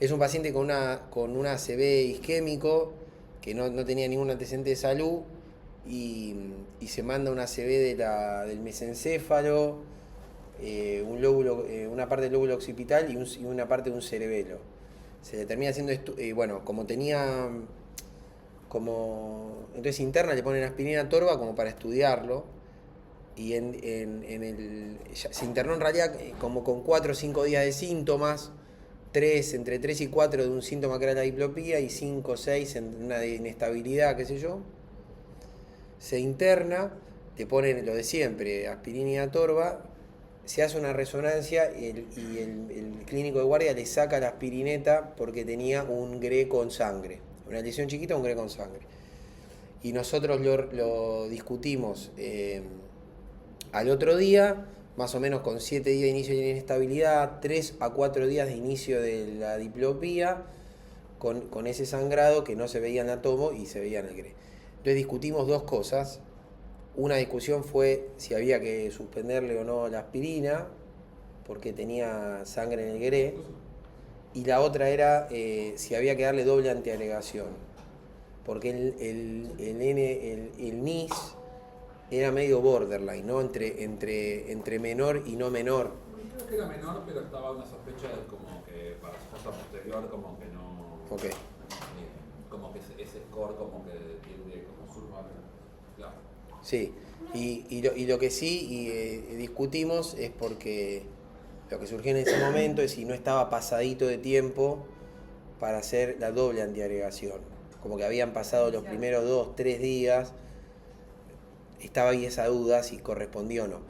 Es un paciente con un ACV isquémico que no tenía ningún antecedente de salud y, y se manda un ACV del mesencéfalo, una parte del lóbulo occipital y una parte de un cerebelo. Se le termina haciendo, bueno, como tenía, entonces interna le ponen aspirina torva como para estudiarlo y se internó en realidad como con 4 o 5 días de síntomas, entre 3 y 4 de un síntoma que era la diplopía y 5 o 6 en una de inestabilidad, qué sé yo. Se interna, te ponen lo de siempre, aspirina y atorva, se hace una resonancia y el clínico de guardia le saca la aspirineta porque tenía un GRE con sangre. Una lesión chiquita, un GRE con sangre. Y nosotros lo discutimos al otro día, más o menos con 7 días de inicio de la inestabilidad, 3 a 4 días de inicio de la diplopía, con ese sangrado que no se veía en la tomo y se veía en el GRE. Entonces discutimos dos cosas. Una discusión fue si había que suspenderle o no la aspirina, porque tenía sangre en el GRE, y la otra era si había que darle doble antiagregación, porque el NIS era medio borderline, ¿no? Entre menor y no menor. Creo que era menor, pero estaba una sospecha de como que para su fosa posterior como que no... Ok. Como que ese score como que tiende como surma, claro. Sí, y lo que sí discutimos es porque lo que surgió en ese momento es si no estaba pasadito de tiempo para hacer la doble antiagregación. Como que habían pasado los primeros 2, 3 días, estaba ahí esa duda si correspondía o no.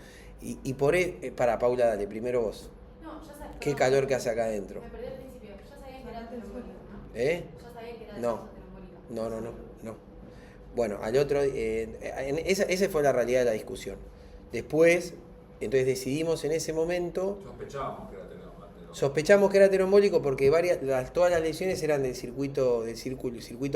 Y para Paula, dale, primero vos. No, ya sabes. Qué calor que hace acá adentro. Me perdí al principio. Ya sabían que era trombólico, ¿no? ¿Eh? Ya sabían que era No, trombólico. no. Bueno, al otro, esa fue la realidad de la discusión. Después, entonces decidimos en ese momento, sospechamos que era ateroembólico porque todas las lesiones eran del circuito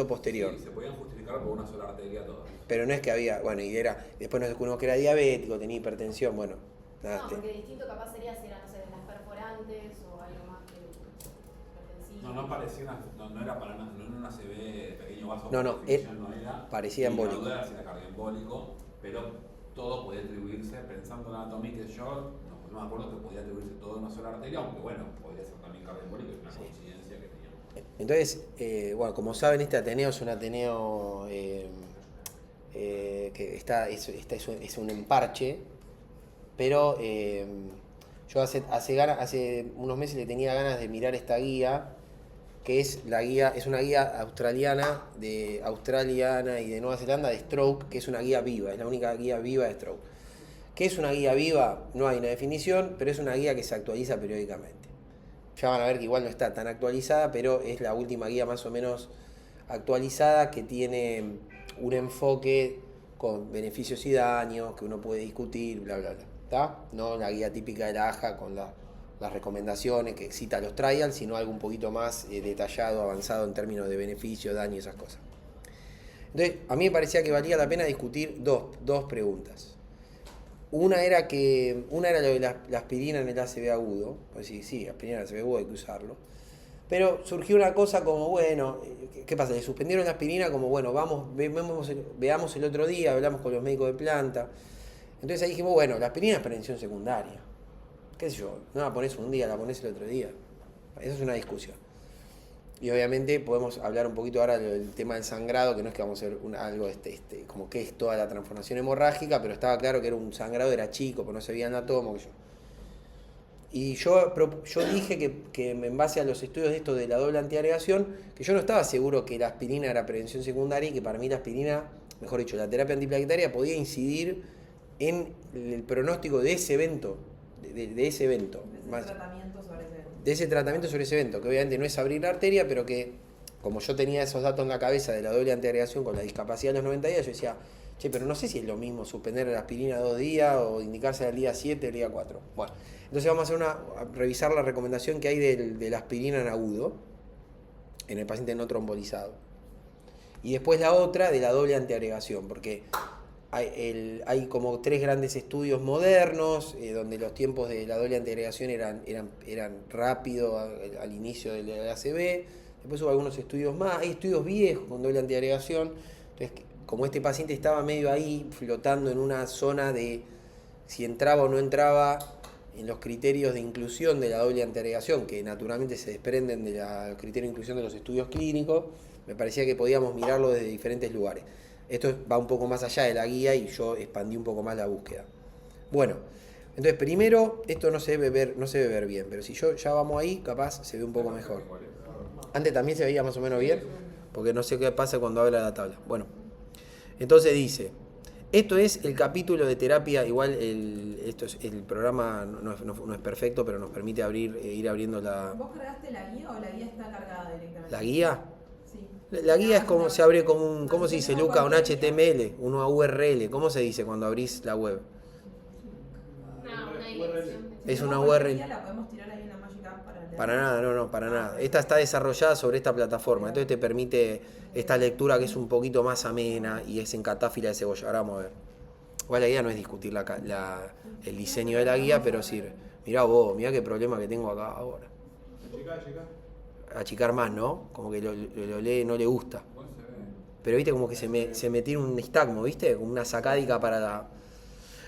posterior. Sí, se podían justificar por una sola arteria todas. Pero no es que había, bueno, después nos descubrimos que era diabético, tenía hipertensión, bueno. Nada, No, porque distinto capaz sería si era, no sé, de las perforantes o algo más que hipertensivo. No parecía no era para nada, no era una CB de pequeño vaso. No era, parecía embólico. La duda era cardioembólico, pero todo podía atribuirse, pensando en anatomía que yo no me acuerdo que podía atribuirse todo en una sola arteria, aunque bueno, podría ser también cardioembólico, es una coincidencia que teníamos. Entonces, bueno, como saben, este Ateneo es un Ateneo que es un emparche, pero yo hace unos meses le tenía ganas de mirar esta guía, que es una guía australiana y de Nueva Zelanda de stroke, que es una guía viva, es la única guía viva de stroke. ¿Qué es una guía viva? No hay una definición, pero es una guía que se actualiza periódicamente. Ya van a ver que igual no está tan actualizada, pero es la última guía más o menos actualizada que tiene un enfoque con beneficios y daños que uno puede discutir, bla, bla, bla. ¿Está? No la guía típica de la AJA con las recomendaciones que cita los trials, sino algo un poquito más detallado, avanzado en términos de beneficios, daños y esas cosas. Entonces, a mí me parecía que valía la pena discutir dos preguntas. Una era lo de la aspirina en el ACV agudo. Pues sí, aspirina en el ACV agudo hay que usarlo. Pero surgió una cosa como, bueno, ¿qué pasa? Le suspendieron la aspirina como, bueno, veamos el otro día, hablamos con los médicos de planta. Entonces ahí dijimos, bueno, la aspirina es prevención secundaria. ¿Qué sé yo? No la pones un día, la pones el otro día. Esa es una discusión. Y obviamente podemos hablar un poquito ahora del tema del sangrado, que no es que vamos a hacer algo como que es toda la transformación hemorrágica, pero estaba claro que era un sangrado, era chico, porque no se veía en la toma. Y yo dije que en base a los estudios de esto de la doble antiagregación, que yo no estaba seguro que la aspirina era prevención secundaria y que para mí la aspirina, mejor dicho, la terapia antiplaquetaria podía incidir en el pronóstico de ese evento, de ese evento. De ese tratamiento sobre ese evento, que obviamente no es abrir la arteria, pero que como yo tenía esos datos en la cabeza de la doble antiagregación con la discapacidad de los 90 días, yo decía, che, pero no sé si es lo mismo suspender la aspirina 2 días o indicarse al día 7 o el día 4. Bueno, entonces vamos a revisar la recomendación que hay de la aspirina en agudo en el paciente no trombolizado. Y después la otra de la doble antiagregación, porque hay como 3 grandes estudios modernos, donde los tiempos de la doble antiagregación eran rápido al inicio del ACV. Después hubo algunos estudios más, hay estudios viejos con doble antiagregación. Entonces, como este paciente estaba medio ahí, flotando en una zona de si entraba o no entraba en los criterios de inclusión de la doble antiagregación, que naturalmente se desprenden de los criterios de inclusión de los estudios clínicos, me parecía que podíamos mirarlo desde diferentes lugares. Esto va un poco más allá de la guía y yo expandí un poco más la búsqueda. Bueno, entonces primero, esto no se debe ver bien, pero si ya vamos ahí, capaz se ve un poco mejor. Antes también se veía más o menos bien, porque no sé qué pasa cuando habla la tabla. Bueno, entonces dice, esto es el capítulo de terapia, igual el programa no es perfecto, pero nos permite ir abriendo la... ¿Vos cargaste la guía o la guía está cargada directamente? ¿La guía? Sí. La guía es como se abre como un, ¿cómo se dice, Luca? Un HTML, una URL. ¿Cómo se dice cuando abrís la web? Una dirección. Es Si una no, cualquier URL. guía la podemos tirar ahí en la Magic App para leer. Para nada, no, para nada. Esta está desarrollada sobre esta plataforma, entonces te permite esta lectura que es un poquito más amena y es en catáfila de cebolla. Ahora vamos a ver. Igual la guía no es discutir el diseño de la guía, pero sí. Mirá vos, mirá qué problema que tengo acá ahora. Achicar más, ¿no? Como que lo lee, no le gusta. Pero viste como que se me tiene un nistagmo, ¿viste? Como una sacádica para la...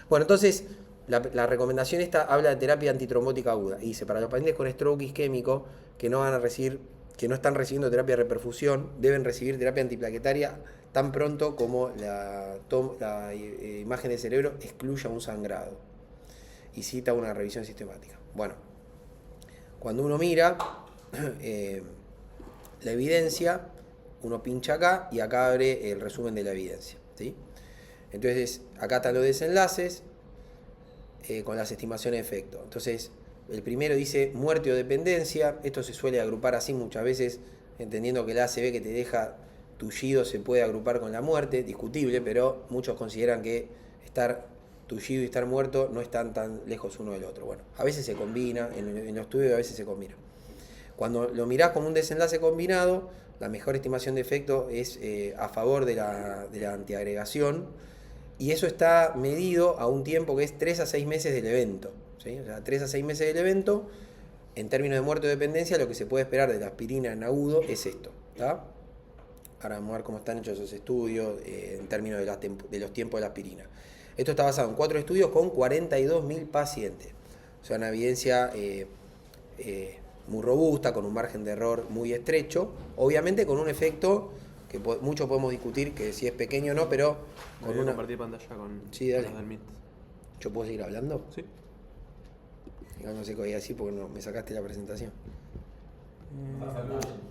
Bueno, entonces, la recomendación esta habla de terapia antitrombótica aguda. Y dice, para los pacientes con stroke isquémico que no están recibiendo terapia de reperfusión, deben recibir terapia antiplaquetaria tan pronto como la imagen del cerebro excluya un sangrado. Y cita una revisión sistemática. Bueno, cuando uno mira la evidencia, uno pincha acá y acá abre el resumen de la evidencia, ¿sí? Entonces, acá están los desenlaces con las estimaciones de efecto. Entonces, el primero dice muerte o dependencia. Esto se suele agrupar así muchas veces, entendiendo que el ACV que te deja tullido se puede agrupar con la muerte, discutible, pero muchos consideran que estar tullido y estar muerto no están tan lejos uno del otro. Bueno, a veces se combina, en los estudios a veces se combina. Cuando lo mirás como un desenlace combinado, la mejor estimación de efecto es a favor de la antiagregación, y eso está medido a un tiempo que es 3 a 6 meses del evento, ¿sí? O sea, 3 a 6 meses del evento, en términos de muerte o dependencia, lo que se puede esperar de la aspirina en agudo es esto, ¿tá? Ahora vamos a ver cómo están hechos esos estudios en términos de los tiempos de la aspirina. Esto está basado en 4 estudios con 42.000 pacientes. O sea, una evidencia muy robusta, con un margen de error muy estrecho, obviamente con un efecto que muchos podemos discutir, que si es pequeño o no, pero con Voy a una... compartir pantalla con Sí, dale. los del Meet. ¿Yo puedo seguir hablando? Sí. No sé qué voy a decir porque no, me sacaste la presentación.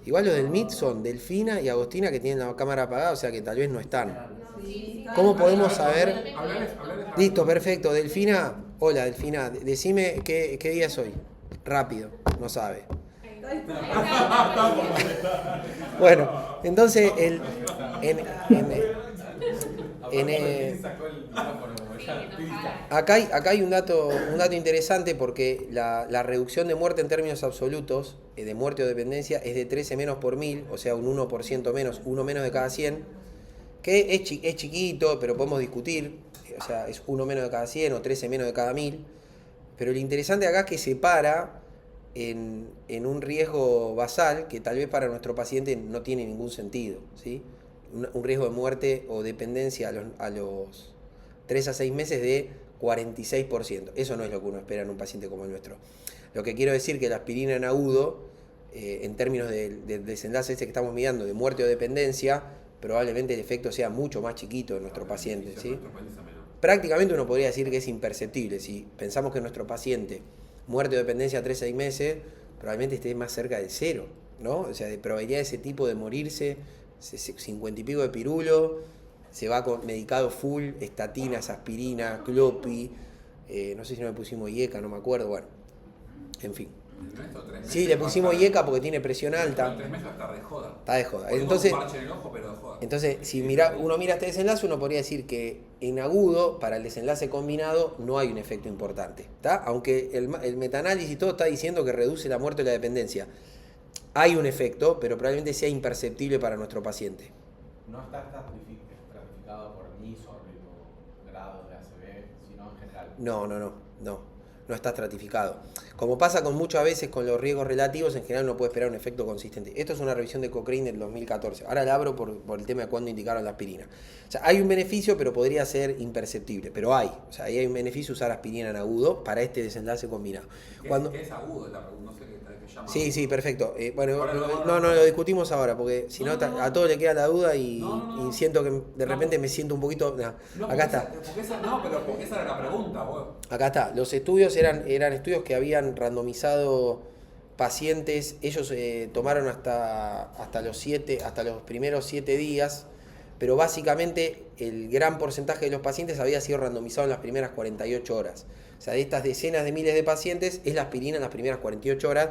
Igual los del Meet son Delfina y Agostina, que tienen la cámara apagada, o sea que tal vez no están. ¿Cómo podemos saber? Listo, perfecto. Delfina, hola Delfina, decime qué día es hoy. Rápido, no sabe. Bueno, entonces acá hay un dato interesante, porque la reducción de muerte en términos absolutos, de muerte o dependencia, es de 13 menos por 1000, o sea un 1% menos, 1 menos de cada 100, que es chiquito, pero podemos discutir, o sea, es 1 menos de cada 100 o 13 menos de cada 1000, pero lo interesante acá es que se para en un riesgo basal que tal vez para nuestro paciente no tiene ningún sentido, ¿sí? Un riesgo de muerte o dependencia a los 3 a 6 meses de 46%. Eso no es lo que uno espera en un paciente como el nuestro. Lo que quiero decir que la aspirina en agudo, en términos del desenlace este que estamos mirando de muerte o dependencia, probablemente el efecto sea mucho más chiquito en nuestro paciente, ¿sí? Prácticamente uno podría decir que es imperceptible. Si pensamos que nuestro paciente, muerte o dependencia a 3 a 6 meses, probablemente esté más cerca del 0, ¿no? O sea, de probabilidad de ese tipo de morirse, 50 y pico de pirulo, se va con medicado full, estatinas, aspirina, clopi, no sé si no le pusimos IECA, no me acuerdo, bueno, en fin. Sí, le pusimos IECA porque tiene presión alta. 3 meses está de joda. Está de joda. Entonces, un parche en el ojo, pero de joda. Entonces, si uno mira este desenlace, uno podría decir que en agudo, para el desenlace combinado, no hay un efecto importante, ¿está? Aunque el metanálisis y todo está diciendo que reduce la muerte o la dependencia. Hay un efecto, pero probablemente sea imperceptible para nuestro paciente. No está estratificado por NIS o No está estratificado. Como pasa con muchas veces con los riesgos relativos, en general no puede esperar un efecto consistente. Esto es una revisión de Cochrane del 2014. Ahora la abro por el tema de cuándo indicaron la aspirina. O sea, hay un beneficio, pero podría ser imperceptible. Pero hay. O sea, ahí hay un beneficio usar aspirina en agudo para este desenlace combinado. ¿Qué es agudo? La pregunta, no sé qué llama. Sí, perfecto. Bueno, no, lo discutimos ahora, porque si no, a todos le queda la duda y siento que de repente me siento un poquito... acá está. Porque esa era la pregunta, vos. Acá está. Los estudios eran estudios que habían randomizado pacientes. Ellos tomaron hasta los primeros 7 días, pero básicamente el gran porcentaje de los pacientes había sido randomizado en las primeras 48 horas. O sea, de estas decenas de miles de pacientes, es la aspirina en las primeras 48 horas.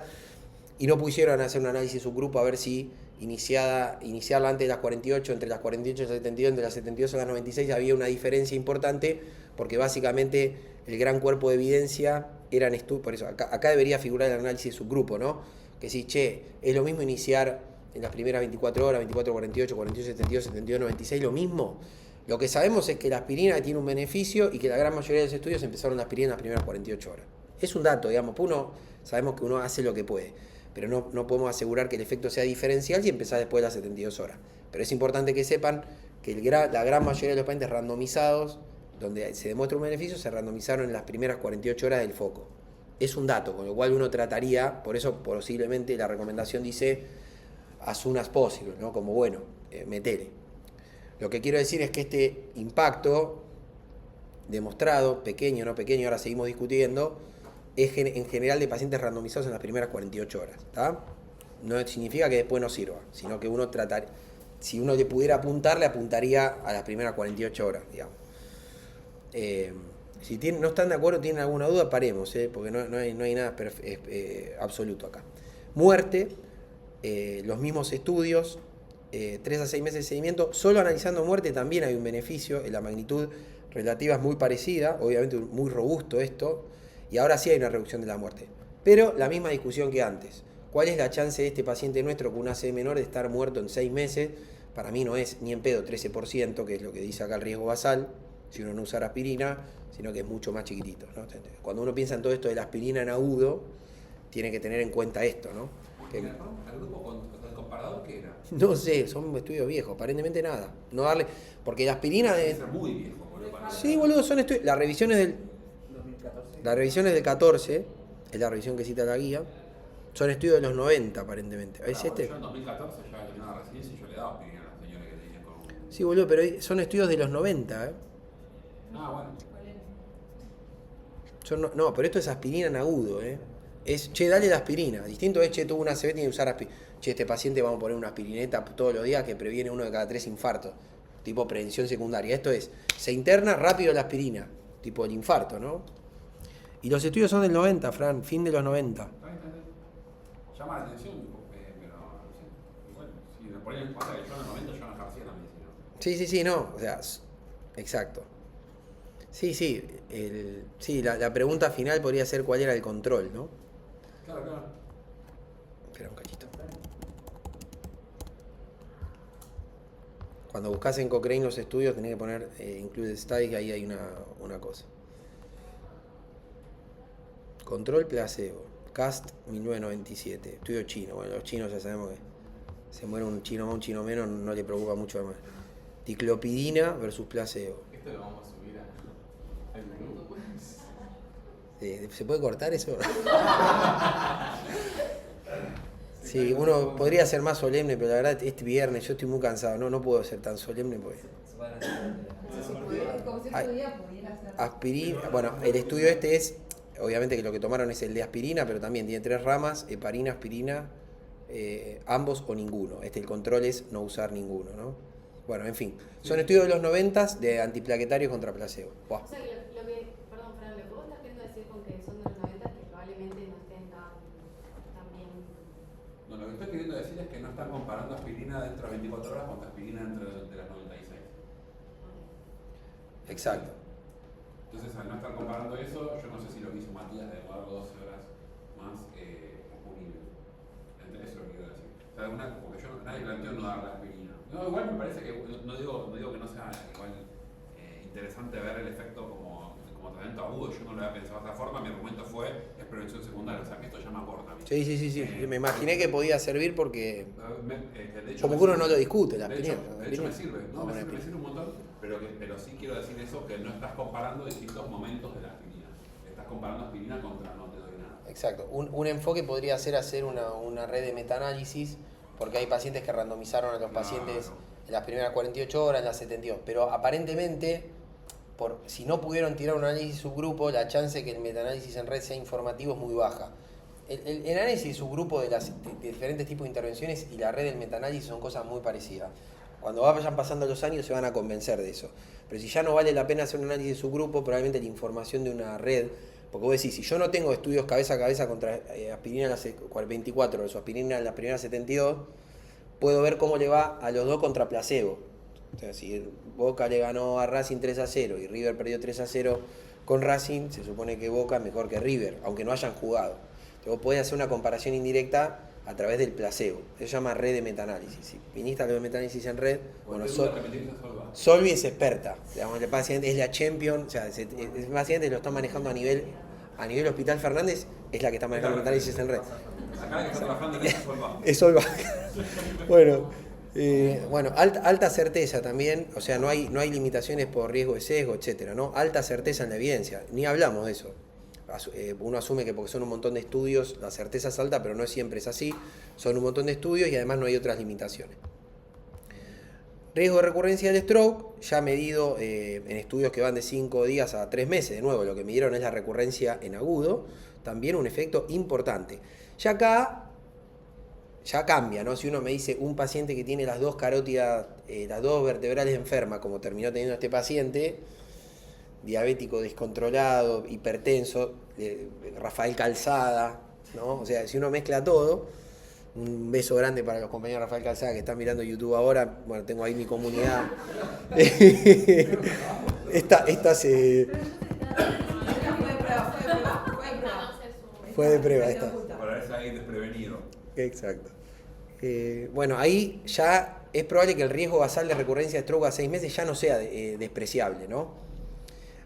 Y no pusieron a hacer un análisis subgrupo a ver si iniciarla antes de las 48, entre las 48 y las 72, entre las 72 y las 96 había una diferencia importante, porque básicamente el gran cuerpo de evidencia eran estudios. Por eso, acá debería figurar el análisis subgrupo, ¿no? Que si, es lo mismo iniciar en las primeras 24 horas, 24, 48, 48, 72, 72, 96, lo mismo. Lo que sabemos es que la aspirina tiene un beneficio y que la gran mayoría de los estudios empezaron la aspirina en las primeras 48 horas. Es un dato, digamos, sabemos que uno hace lo que puede, pero no podemos asegurar que el efecto sea diferencial si empezás después de las 72 horas. Pero es importante que sepan que la gran mayoría de los pacientes randomizados, donde se demuestra un beneficio, se randomizaron en las primeras 48 horas del foco. Es un dato, con lo cual uno trataría, por eso posiblemente la recomendación dice as soon as possible, ¿no? Como metele. Lo que quiero decir es que este impacto demostrado, pequeño, no pequeño, ahora seguimos discutiendo, es en general de pacientes randomizados en las primeras 48 horas. ¿Tá? No significa que después no sirva, sino que uno si uno le pudiera apuntar, le apuntaría a las primeras 48 horas, digamos. Si no están de acuerdo, tienen alguna duda, paremos, porque no hay nada absoluto acá. Muerte, los mismos estudios, 3 a 6 meses de seguimiento, solo analizando muerte también hay un beneficio, la magnitud relativa es muy parecida, obviamente muy robusto esto, y ahora sí hay una reducción de la muerte. Pero la misma discusión que antes. ¿Cuál es la chance de este paciente nuestro con una ACV menor de estar muerto en 6 meses? Para mí no es ni en pedo 13%, que es lo que dice acá el riesgo basal, si uno no usa aspirina, sino que es mucho más chiquitito, ¿no? Cuando uno piensa en todo esto de la aspirina en agudo, tiene que tener en cuenta esto, ¿no? ¿El grupo comparador qué era? No sé, son estudios viejos, aparentemente nada. No darle, porque la aspirina es muy viejo, boludo. Sí, boludo, son estudios. La revisión es del 14, es la revisión que cita la guía. Son estudios de los 90, aparentemente. ¿Es este? Yo en 2014 ya terminaba la residencia y yo le daba aspirina a la señora que tenía con... Sí, boludo, pero son estudios de los 90, bueno. No, pero esto es aspirina en agudo, dale la aspirina. Distinto es, tuvo una ACV, tiene que usar aspirina. Este paciente vamos a poner una aspirineta todos los días que previene 1 de cada 3 infartos. Tipo prevención secundaria. Esto es, se interna rápido la aspirina. Tipo el infarto, ¿no? Y los estudios son del 90, Fran, fin de los 90. Llama la atención, pero igual, si me ponen en cuenta que yo en el 90 yo no ejercía la medicina. Sí, no, o sea, exacto. La pregunta final podría ser cuál era el control, ¿no? Claro. Espera un cachito. Cuando buscas en Cochrane los estudios tenés que poner Included Studies, que ahí hay una cosa. Control placebo, CAST 1997, estudio chino. Bueno, los chinos ya sabemos que se muere un chino más, un chino menos, no le preocupa mucho además. Ticlopidina versus placebo. Esto lo vamos a subir al menú, pues. ¿Se puede cortar eso? Sí, uno podría ser más solemne, pero la verdad este viernes yo estoy muy cansado, no puedo ser tan solemne porque... Aspirina, bueno, el estudio este es, obviamente que lo que tomaron es el de aspirina, pero también tiene 3 ramas, heparina, aspirina, ambos o ninguno. El control es no usar ninguno, ¿no? Bueno, en fin, son estudios de los 90 de antiplaquetarios contra placebo. Wow. O sea, perdón, Fran, lo que vos estás queriendo decir con que son de los 90 que probablemente no estén tan bien. No, lo que estoy queriendo decir es que no están comparando aspirina dentro de 24 horas contra aspirina dentro de las 96. Exacto. Entonces, al no estar comparando eso, yo no sé si lo que hizo Matías de demorarlo 12 horas más es punible. Eso es lo que quiero decir. O sea, porque nadie planteó no dar la aspirina. No, igual me parece que, no digo que no sea igual interesante ver el efecto como como tratamiento agudo, yo no lo había pensado de esta forma, mi argumento fue, es prevención secundaria, o sea que esto ya me aporta a mí. Sí. Me imaginé que podía servir porque De hecho, como me que uno sirve. no lo discute, la De aspirina. hecho me sirve, no, Bueno, me sirve un montón, pero sí quiero decir eso, que no estás comparando distintos momentos de la aspirina. Estás comparando aspirina contra no te doy nada. Exacto. Un enfoque podría ser hacer una red de metaanálisis, porque hay pacientes que randomizaron a los pacientes en las primeras 48 horas, en las 72. Pero aparentemente, si no pudieron tirar un análisis subgrupo, la chance de que el metaanálisis en red sea informativo es muy baja. El análisis subgrupo de diferentes tipos de intervenciones y la red del metaanálisis son cosas muy parecidas. Cuando vayan pasando los años se van a convencer de eso. Pero si ya no vale la pena hacer un análisis subgrupo, probablemente la información de una red, porque vos decís, si yo no tengo estudios cabeza a cabeza contra aspirina en las 24 horas o aspirina en las primeras 72, puedo ver cómo le va a los dos contra placebo. O sea, si Boca le ganó a Racing 3-0 y River perdió 3-0 con Racing, se supone que Boca es mejor que River, aunque no hayan jugado. Entonces vos podés hacer una comparación indirecta a través del placebo. Eso se llama red de metaanálisis. Si viniste a lo de metaanálisis en red, bueno, Solvi es experta. Digamos, el paciente es la champion, o sea, el paciente lo está manejando a nivel Hospital Fernández, es la que está manejando metaanálisis en red. Acá la que está trabajando en eso Es Solva. Bueno, alta certeza también, o sea, no hay limitaciones por riesgo de sesgo, etcétera, ¿no? Alta certeza en la evidencia, ni hablamos de eso. Uno asume que porque son un montón de estudios, la certeza es alta, pero no siempre es así. Son un montón de estudios y además no hay otras limitaciones. Riesgo de recurrencia del stroke, ya medido en estudios que van de 5 días a 3 meses. De nuevo, lo que midieron es la recurrencia en agudo, también un efecto importante. Ya acá ya cambia, ¿no? Si uno me dice un paciente que tiene las dos carótidas, las dos vertebrales enfermas, como terminó teniendo este paciente, diabético descontrolado, hipertenso, Rafael Calzada, ¿no? O sea, si uno mezcla todo, un beso grande para los compañeros de Rafael Calzada que están mirando YouTube ahora, bueno, tengo ahí mi comunidad. Esta se... Fue de prueba esta. Para ver si alguien desprevenido. Exacto. Bueno, ahí ya es probable que el riesgo basal de recurrencia de stroke a 6 meses ya no sea despreciable, ¿no?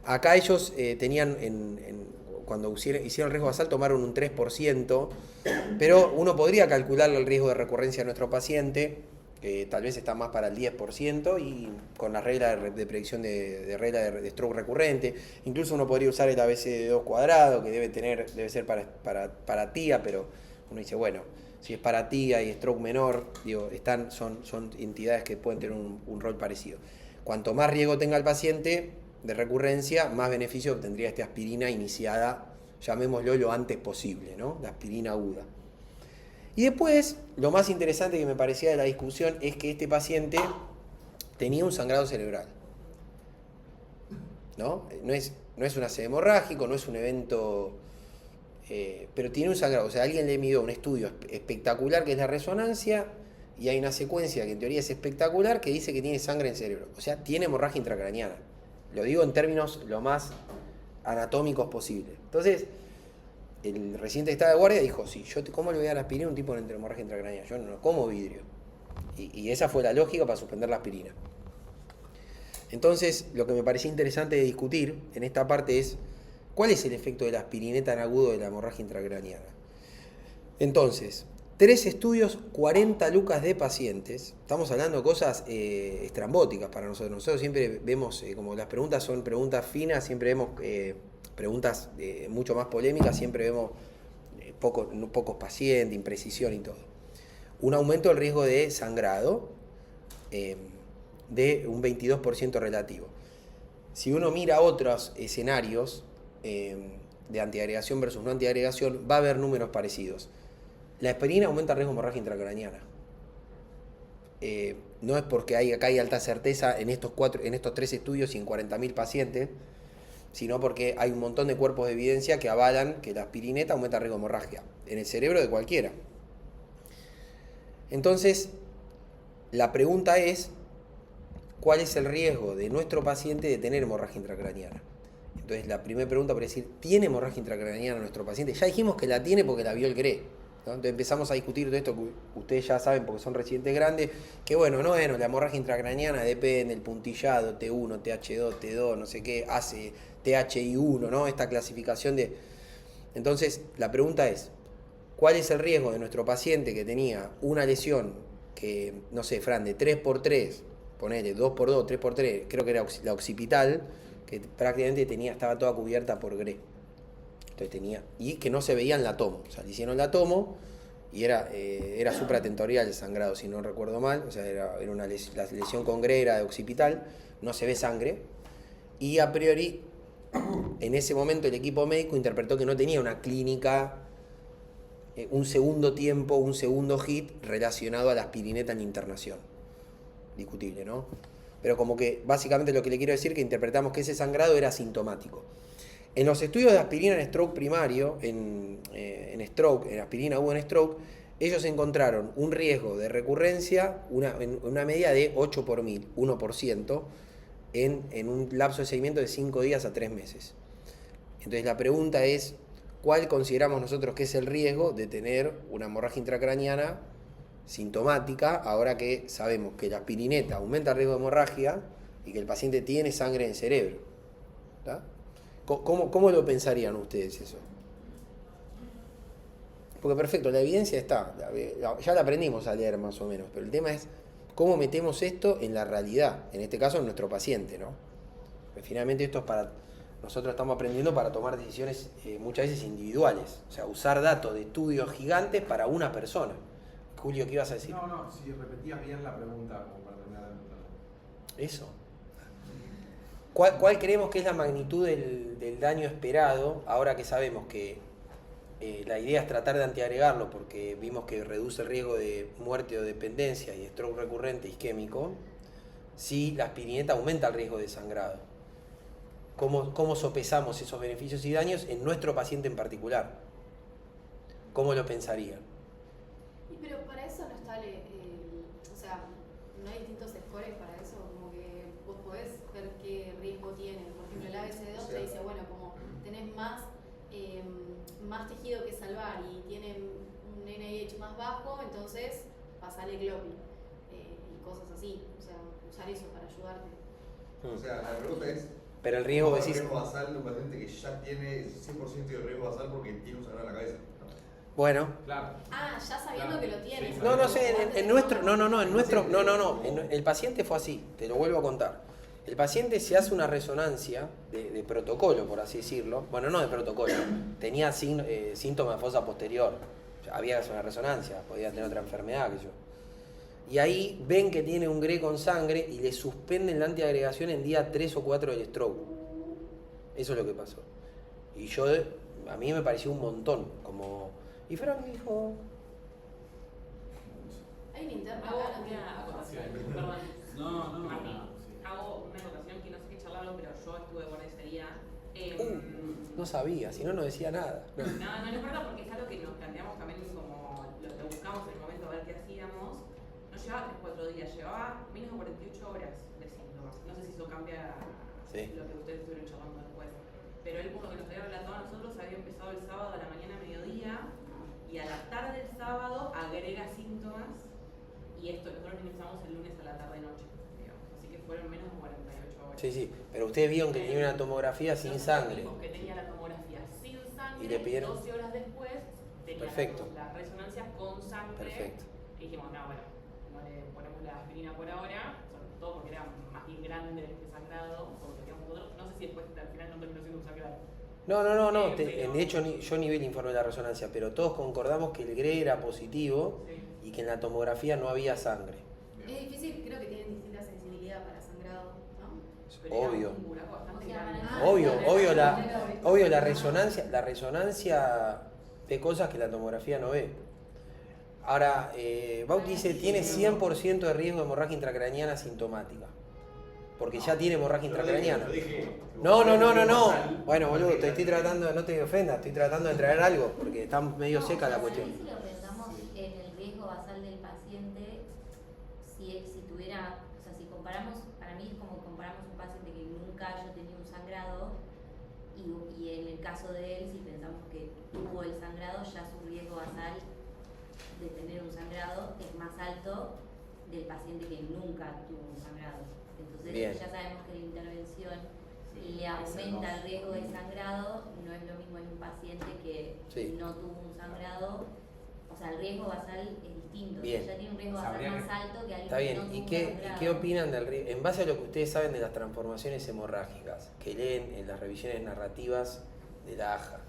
Acá ellos tenían, cuando hicieron el riesgo basal, tomaron un 3%, pero uno podría calcular el riesgo de recurrencia de nuestro paciente, que tal vez está más para el 10%, y con la regla de predicción de regla de stroke recurrente. Incluso uno podría usar el ABCD2 cuadrado, que debe ser para TIA, pero uno dice, bueno, si es para TIA y stroke menor, digo, son entidades que pueden tener un rol parecido. Cuanto más riesgo tenga el paciente de recurrencia, más beneficio obtendría esta aspirina iniciada, llamémoslo lo antes posible, ¿no? La aspirina aguda. Y después, lo más interesante que me parecía de la discusión es que este paciente tenía un sangrado cerebral, ¿no? No es un ACV hemorrágico, no es un evento, pero tiene un sangrado. O sea, alguien le midió un estudio espectacular que es la resonancia, y hay una secuencia que en teoría es espectacular que dice que tiene sangre en el cerebro. O sea, tiene hemorragia intracraneana. Lo digo en términos lo más anatómicos posible. Entonces, el residente que estaba de guardia dijo, sí, ¿cómo le voy a dar aspirina a un tipo con hemorragia intracraneana? Yo no como vidrio. Y esa fue la lógica para suspender la aspirina. Entonces, lo que me parecía interesante de discutir en esta parte es, ¿cuál es el efecto de la aspirineta en agudo de la hemorragia intracraneana? Entonces, 3 estudios, 40 lucas de pacientes. Estamos hablando de cosas estrambóticas para nosotros. Nosotros siempre vemos, como las preguntas son preguntas finas, siempre vemos preguntas mucho más polémicas, siempre vemos pocos pacientes, imprecisión y todo. Un aumento del riesgo de sangrado de un 22% relativo. Si uno mira otros escenarios de antiagregación versus no antiagregación, va a haber números parecidos. La aspirina aumenta el riesgo de hemorragia intracraneana. No es porque acá hay alta certeza en estos 3 estudios y en 40.000 pacientes, sino porque hay un montón de cuerpos de evidencia que avalan que la aspirineta aumenta el riesgo de hemorragia en el cerebro de cualquiera. Entonces, la pregunta es, ¿cuál es el riesgo de nuestro paciente de tener hemorragia intracraneana? Entonces, la primera pregunta por decir, ¿tiene hemorragia intracraneana nuestro paciente? Ya dijimos que la tiene porque la vio el CRE, ¿no? Entonces empezamos a discutir todo esto que ustedes ya saben porque son residentes grandes, que bueno, la hemorragia intracraneana depende del puntillado, T1, TH2, T2, no sé qué, hace THI1, ¿no? Esta clasificación de... Entonces, la pregunta es, ¿cuál es el riesgo de nuestro paciente que tenía una lesión que, no sé, Fran, de 3x3, ponele 2x2, 3x3, creo que era la occipital, que prácticamente estaba toda cubierta por GRE. Entonces y que no se veía en la tomo. O sea, le hicieron la tomo y era supratentorial el sangrado, si no recuerdo mal. O sea, era la lesión con GRE era de occipital, no se ve sangre. Y a priori, en ese momento el equipo médico interpretó que no tenía una clínica, un segundo tiempo, un segundo hit relacionado a la aspirineta en internación. Discutible, ¿no? Pero como que básicamente lo que le quiero decir es que interpretamos que ese sangrado era asintomático. En los estudios de aspirina en stroke primario, en aspirina aguda en stroke, ellos encontraron un riesgo de recurrencia, una media de 8 por 1000, 1%, en un lapso de seguimiento de 5 días a 3 meses. Entonces la pregunta es, ¿cuál consideramos nosotros que es el riesgo de tener una hemorragia intracraniana sintomática, ahora que sabemos que la aspirineta aumenta el riesgo de hemorragia y que el paciente tiene sangre en el cerebro? ¿Tá? ¿Cómo lo pensarían ustedes eso? Porque perfecto, la evidencia está, ya la aprendimos a leer más o menos, pero el tema es cómo metemos esto en la realidad, en este caso en nuestro paciente, ¿no? Porque finalmente esto es nosotros estamos aprendiendo para tomar decisiones muchas veces individuales, o sea, usar datos de estudios gigantes para una persona. Julio, ¿qué ibas a decir? No, si repetías bien la pregunta como para terminar de... Eso. ¿Cuál creemos que es la magnitud del daño esperado, ahora que sabemos que la idea es tratar de antiagregarlo porque vimos que reduce el riesgo de muerte o dependencia y stroke recurrente isquémico, si la aspirineta aumenta el riesgo de sangrado? ¿Cómo sopesamos esos beneficios y daños en nuestro paciente en particular? ¿Cómo lo pensarían? Pero para eso no está, o sea, no hay distintos scores para eso, como que vos podés ver qué riesgo tienen. Por ejemplo, el ABC2 te dice, bueno, como tenés más tejido que salvar y tienen un NIH más bajo, entonces pasale Glopi y cosas así. O sea, usar eso para ayudarte. O sea, la pregunta es... Pero el riesgo ¿cómo decís... riesgo basal de un paciente que ya tiene 100% de riesgo basal porque tiene un sangrado en la cabeza? Bueno. Claro. Ah, ya sabiendo que lo tienes. Sí, No sé, el paciente fue así, te lo vuelvo a contar. El paciente se hace una resonancia de protocolo, por así decirlo. Bueno, no de protocolo, tenía síntomas de fosa posterior. O sea, había que hacer una resonancia, podía tener otra enfermedad que yo. Y ahí ven que tiene un GRE con sangre y le suspenden la antiagregación en día 3 o 4 del stroke. Eso es lo que pasó. Y a mí me pareció un montón, como... Y Frank dijo... Hay un interno Hago acá, una acotación, No, perdón. Martín, sí. hago una acotación que no sé qué charlarlo, pero yo estuve de guardia ese día. No sabía, si no, no decía nada. No importa porque es algo que nos planteamos también como lo buscamos en el momento a ver qué hacíamos. No llevaba 3-4 días, llevaba menos de 48 horas de síntomas. No sé si eso cambia lo que ustedes estuvieron charlando después. Pero él, por lo que nos había relatado a nosotros, había empezado el sábado a la mañana a mediodía y a la tarde del sábado agrega síntomas. Y esto nosotros empezamos el lunes a la tarde-noche, digamos. Así que fueron menos de 48 horas. Sí, pero ustedes vieron que tenía una tomografía sin Nosotros sangre. vimos que tenía la tomografía sin sangre Y le pidieron... 12 horas después tenía la resonancia con sangre. Perfecto. Y dijimos, no, bueno, no le ponemos la aspirina por ahora, sobre todo porque era más bien grande este sangrado, porque teníamos nosotros, no sé si después al final no terminó siendo un sangrado. No. De hecho, yo ni vi el informe de la resonancia, pero todos concordamos que el GRE era positivo y que en la tomografía no había sangre. Es difícil, creo que tienen distinta sensibilidad para sangrado, ¿no? Pero era Obvio. un buraco bastante O sea, grande. Obvio, la resonancia ve cosas que la tomografía no ve. Ahora, Baut dice tiene 100% de riesgo de hemorragia intracraniana sintomática. Porque ya tiene hemorragia intracraniana. No. Bueno, boludo, te estoy tratando, no te ofendas, estoy tratando de traer algo, porque está medio seca la cuestión. Si lo pensamos en el riesgo basal del paciente, si tuviera, o sea, si comparamos, para mí es como comparamos un paciente que nunca haya tenido un sangrado y en el caso de él, si pensamos que tuvo el sangrado, ya su riesgo basal de tener un sangrado es más alto del paciente que nunca tuvo un sangrado. Entonces Bien. ya sabemos que la intervención le aumenta el riesgo de sangrado, no es lo mismo en un paciente que Sí. no tuvo un sangrado. O sea, el riesgo basal es distinto. Bien. Ya tiene un riesgo basal Sabría más que- alto que alguien Está que bien, no ¿y tuvo un qué sangrado. opinan del riesgo? En base a lo que ustedes saben de las transformaciones hemorrágicas, que leen en las revisiones narrativas de la AJA,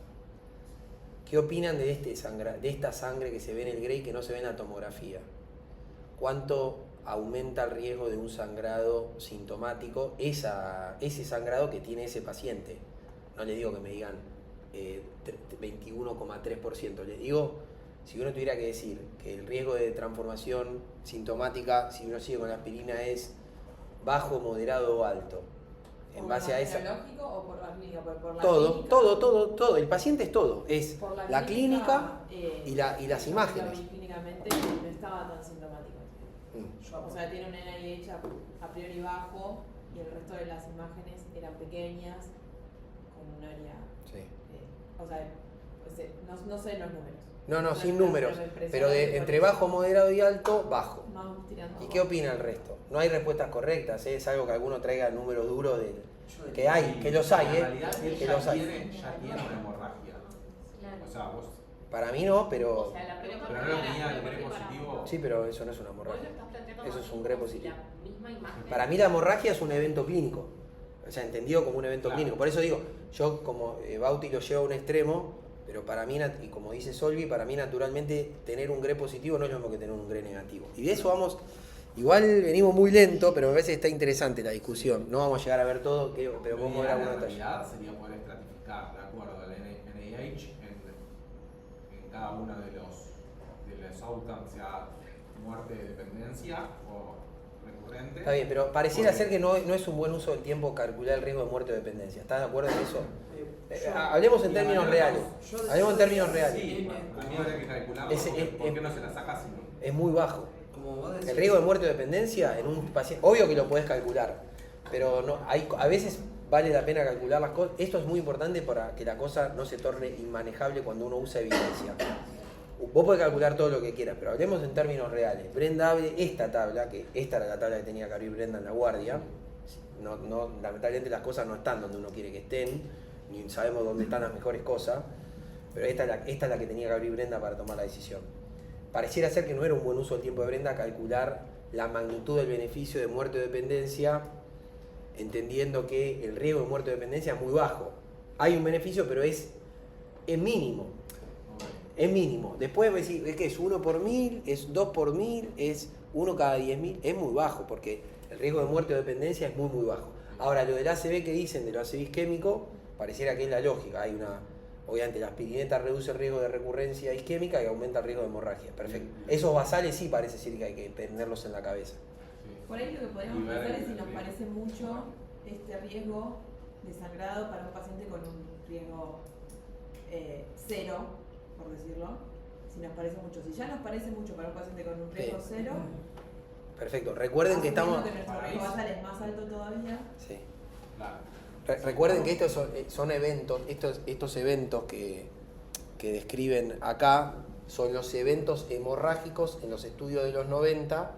¿qué opinan de esta sangre que se ve en el Gray que no se ve en la tomografía? ¿Cuánto aumenta el riesgo de un sangrado sintomático, ese sangrado que tiene ese paciente? No les digo que me digan 21,3%, les digo, si uno tuviera que decir que el riesgo de transformación sintomática, si uno sigue con la aspirina, es bajo, moderado o alto, en base a esa... ¿Lógico o por la clínica? Por la Todo, clínica, todo, el paciente es todo, es por la clínica y las yo imágenes. lo vi clínicamente no estaba tan sintomático. Mm. O sea, tiene un NIH a priori bajo y el resto de las imágenes eran pequeñas, con un área. Sí. O sea, no sé los números. No, sin Pero números, me impresionó pero que entre por eso bajo, moderado y alto, bajo. vamos tirando. ¿Y qué opina el resto? No hay respuestas correctas, es algo que alguno traiga números duros del... Yo Que hay, que los hay, En realidad él que ya los hay. ya tiene una hemorragia. Claro. O sea, vos. Para mí no, O pero... sea, la pregunta Pero no era, tenía el ¿por qué Gray para- positivo. Sí, pero eso no es una Vos lo hemorragia. estás planteando Eso más es un bien Gray como si positivo. la misma imagen. Para mí la hemorragia es un evento clínico, o sea, entendido como un evento Claro. clínico. Por eso digo, yo como Bauti lo llevo a un extremo, pero para mí, y como dice Solvi, para mí naturalmente tener un Gray positivo no es lo mismo que tener un Gray negativo. Y de eso vamos, igual venimos muy lento, pero me parece que está interesante la discusión. No vamos a llegar a ver todo, pero vamos a ver alguna En detalle. realidad sería poder estratificar, de acuerdo al NIH, en cada uno de los outcomes, sea muerte de dependencia o recurrente. Está bien, pero pareciera ser que no es un buen uso del tiempo calcular el riesgo de muerte o dependencia. ¿Estás de acuerdo en eso? Hablemos en términos reales. Hablemos en términos reales. Sí, a mí habría que calcularlo. ¿Por qué no se la saca si no? Es muy bajo. Como vos decís, El riesgo de muerte o dependencia en un paciente, obvio que lo podés calcular, pero no, a veces vale la pena calcular las cosas. Esto es muy importante para que la cosa no se torne inmanejable cuando uno usa evidencia. Vos podés calcular todo lo que quieras, pero hablemos en términos reales. Brenda abre esta tabla, que esta era la tabla que tenía que abrir Brenda en la guardia. Lamentablemente las cosas no están donde uno quiere que estén, ni sabemos dónde están las mejores cosas, pero esta es la que tenía que abrir Brenda para tomar la decisión. Pareciera ser que no era un buen uso del tiempo de Brenda calcular la magnitud del beneficio de muerte o dependencia, entendiendo que el riesgo de muerte o dependencia es muy bajo. Hay un beneficio, pero es mínimo. Es mínimo. Después decir, es que es 1 por 1000, es 2 por 1000, es 1 cada 10.000, es muy bajo, porque el riesgo de muerte o dependencia es muy bajo. Ahora, lo del ACV que dicen, de lo ACV isquémico, pareciera que es la lógica. Obviamente la aspirineta reduce el riesgo de recurrencia isquémica y aumenta el riesgo de hemorragia. Perfecto. Esos basales sí parece decir que hay que tenerlos en la cabeza. Por ahí lo que podemos pensar es si nos parece mucho este riesgo de sangrado para un paciente con un riesgo 0, por decirlo. Si nos parece mucho. Si ya nos parece mucho para un paciente con un riesgo 0, Perfecto. Recuerden que estamos... que nuestro riesgo basal es más alto todavía. Sí. Claro. Recuerden que estos son eventos, estos eventos que describen acá son los eventos hemorrágicos en los estudios de los 90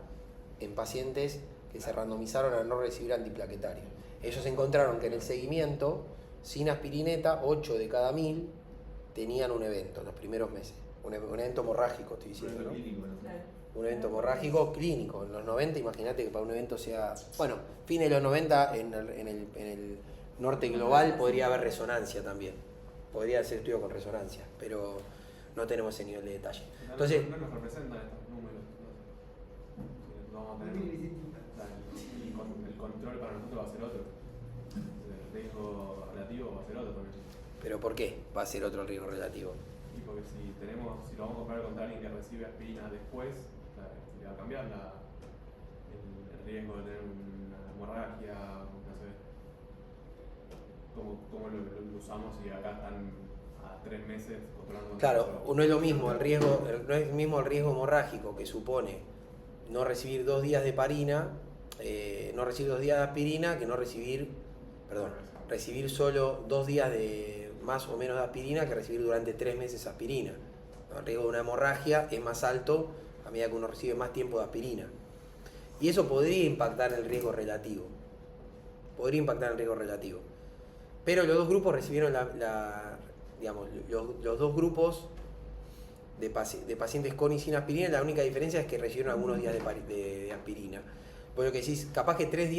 en pacientes que se randomizaron a no recibir antiplaquetarios. Ellos encontraron que en el seguimiento, sin aspirineta, 8 de cada 1000 tenían un evento en los primeros meses. Un evento hemorrágico, estoy diciendo, ¿no? Claro. Un evento hemorrágico clínico. En los 90, imagínate que para un evento sea... Bueno, fines de los 90 en el norte global podría haber resonancia también. Podría ser estudio con resonancia, pero no tenemos ese nivel de detalle. Entonces, no nos representan estos números. No vamos a tener el control para nosotros va a ser otro. El riesgo relativo va a ser otro también. ¿pero por qué va a ser otro riesgo relativo? Y porque si lo vamos a comparar con alguien que recibe aspirina después, o sea, le va a cambiar el riesgo de tener una hemorragia, no sé. ¿Cómo lo usamos y acá están a 3 meses controlando? Claro, no es lo mismo no es el mismo el riesgo hemorrágico que supone no recibir 2 días de parina, no recibir 2 días de aspirina, que no recibir solo 2 días de más o menos de aspirina que recibir durante 3 meses aspirina. El riesgo de una hemorragia es más alto a medida que uno recibe más tiempo de aspirina. Y eso podría impactar en el riesgo relativo. Pero los dos grupos recibieron digamos, los dos grupos de pacientes con y sin aspirina, la única diferencia es que recibieron algunos días de aspirina. Por lo que decís, capaz que 3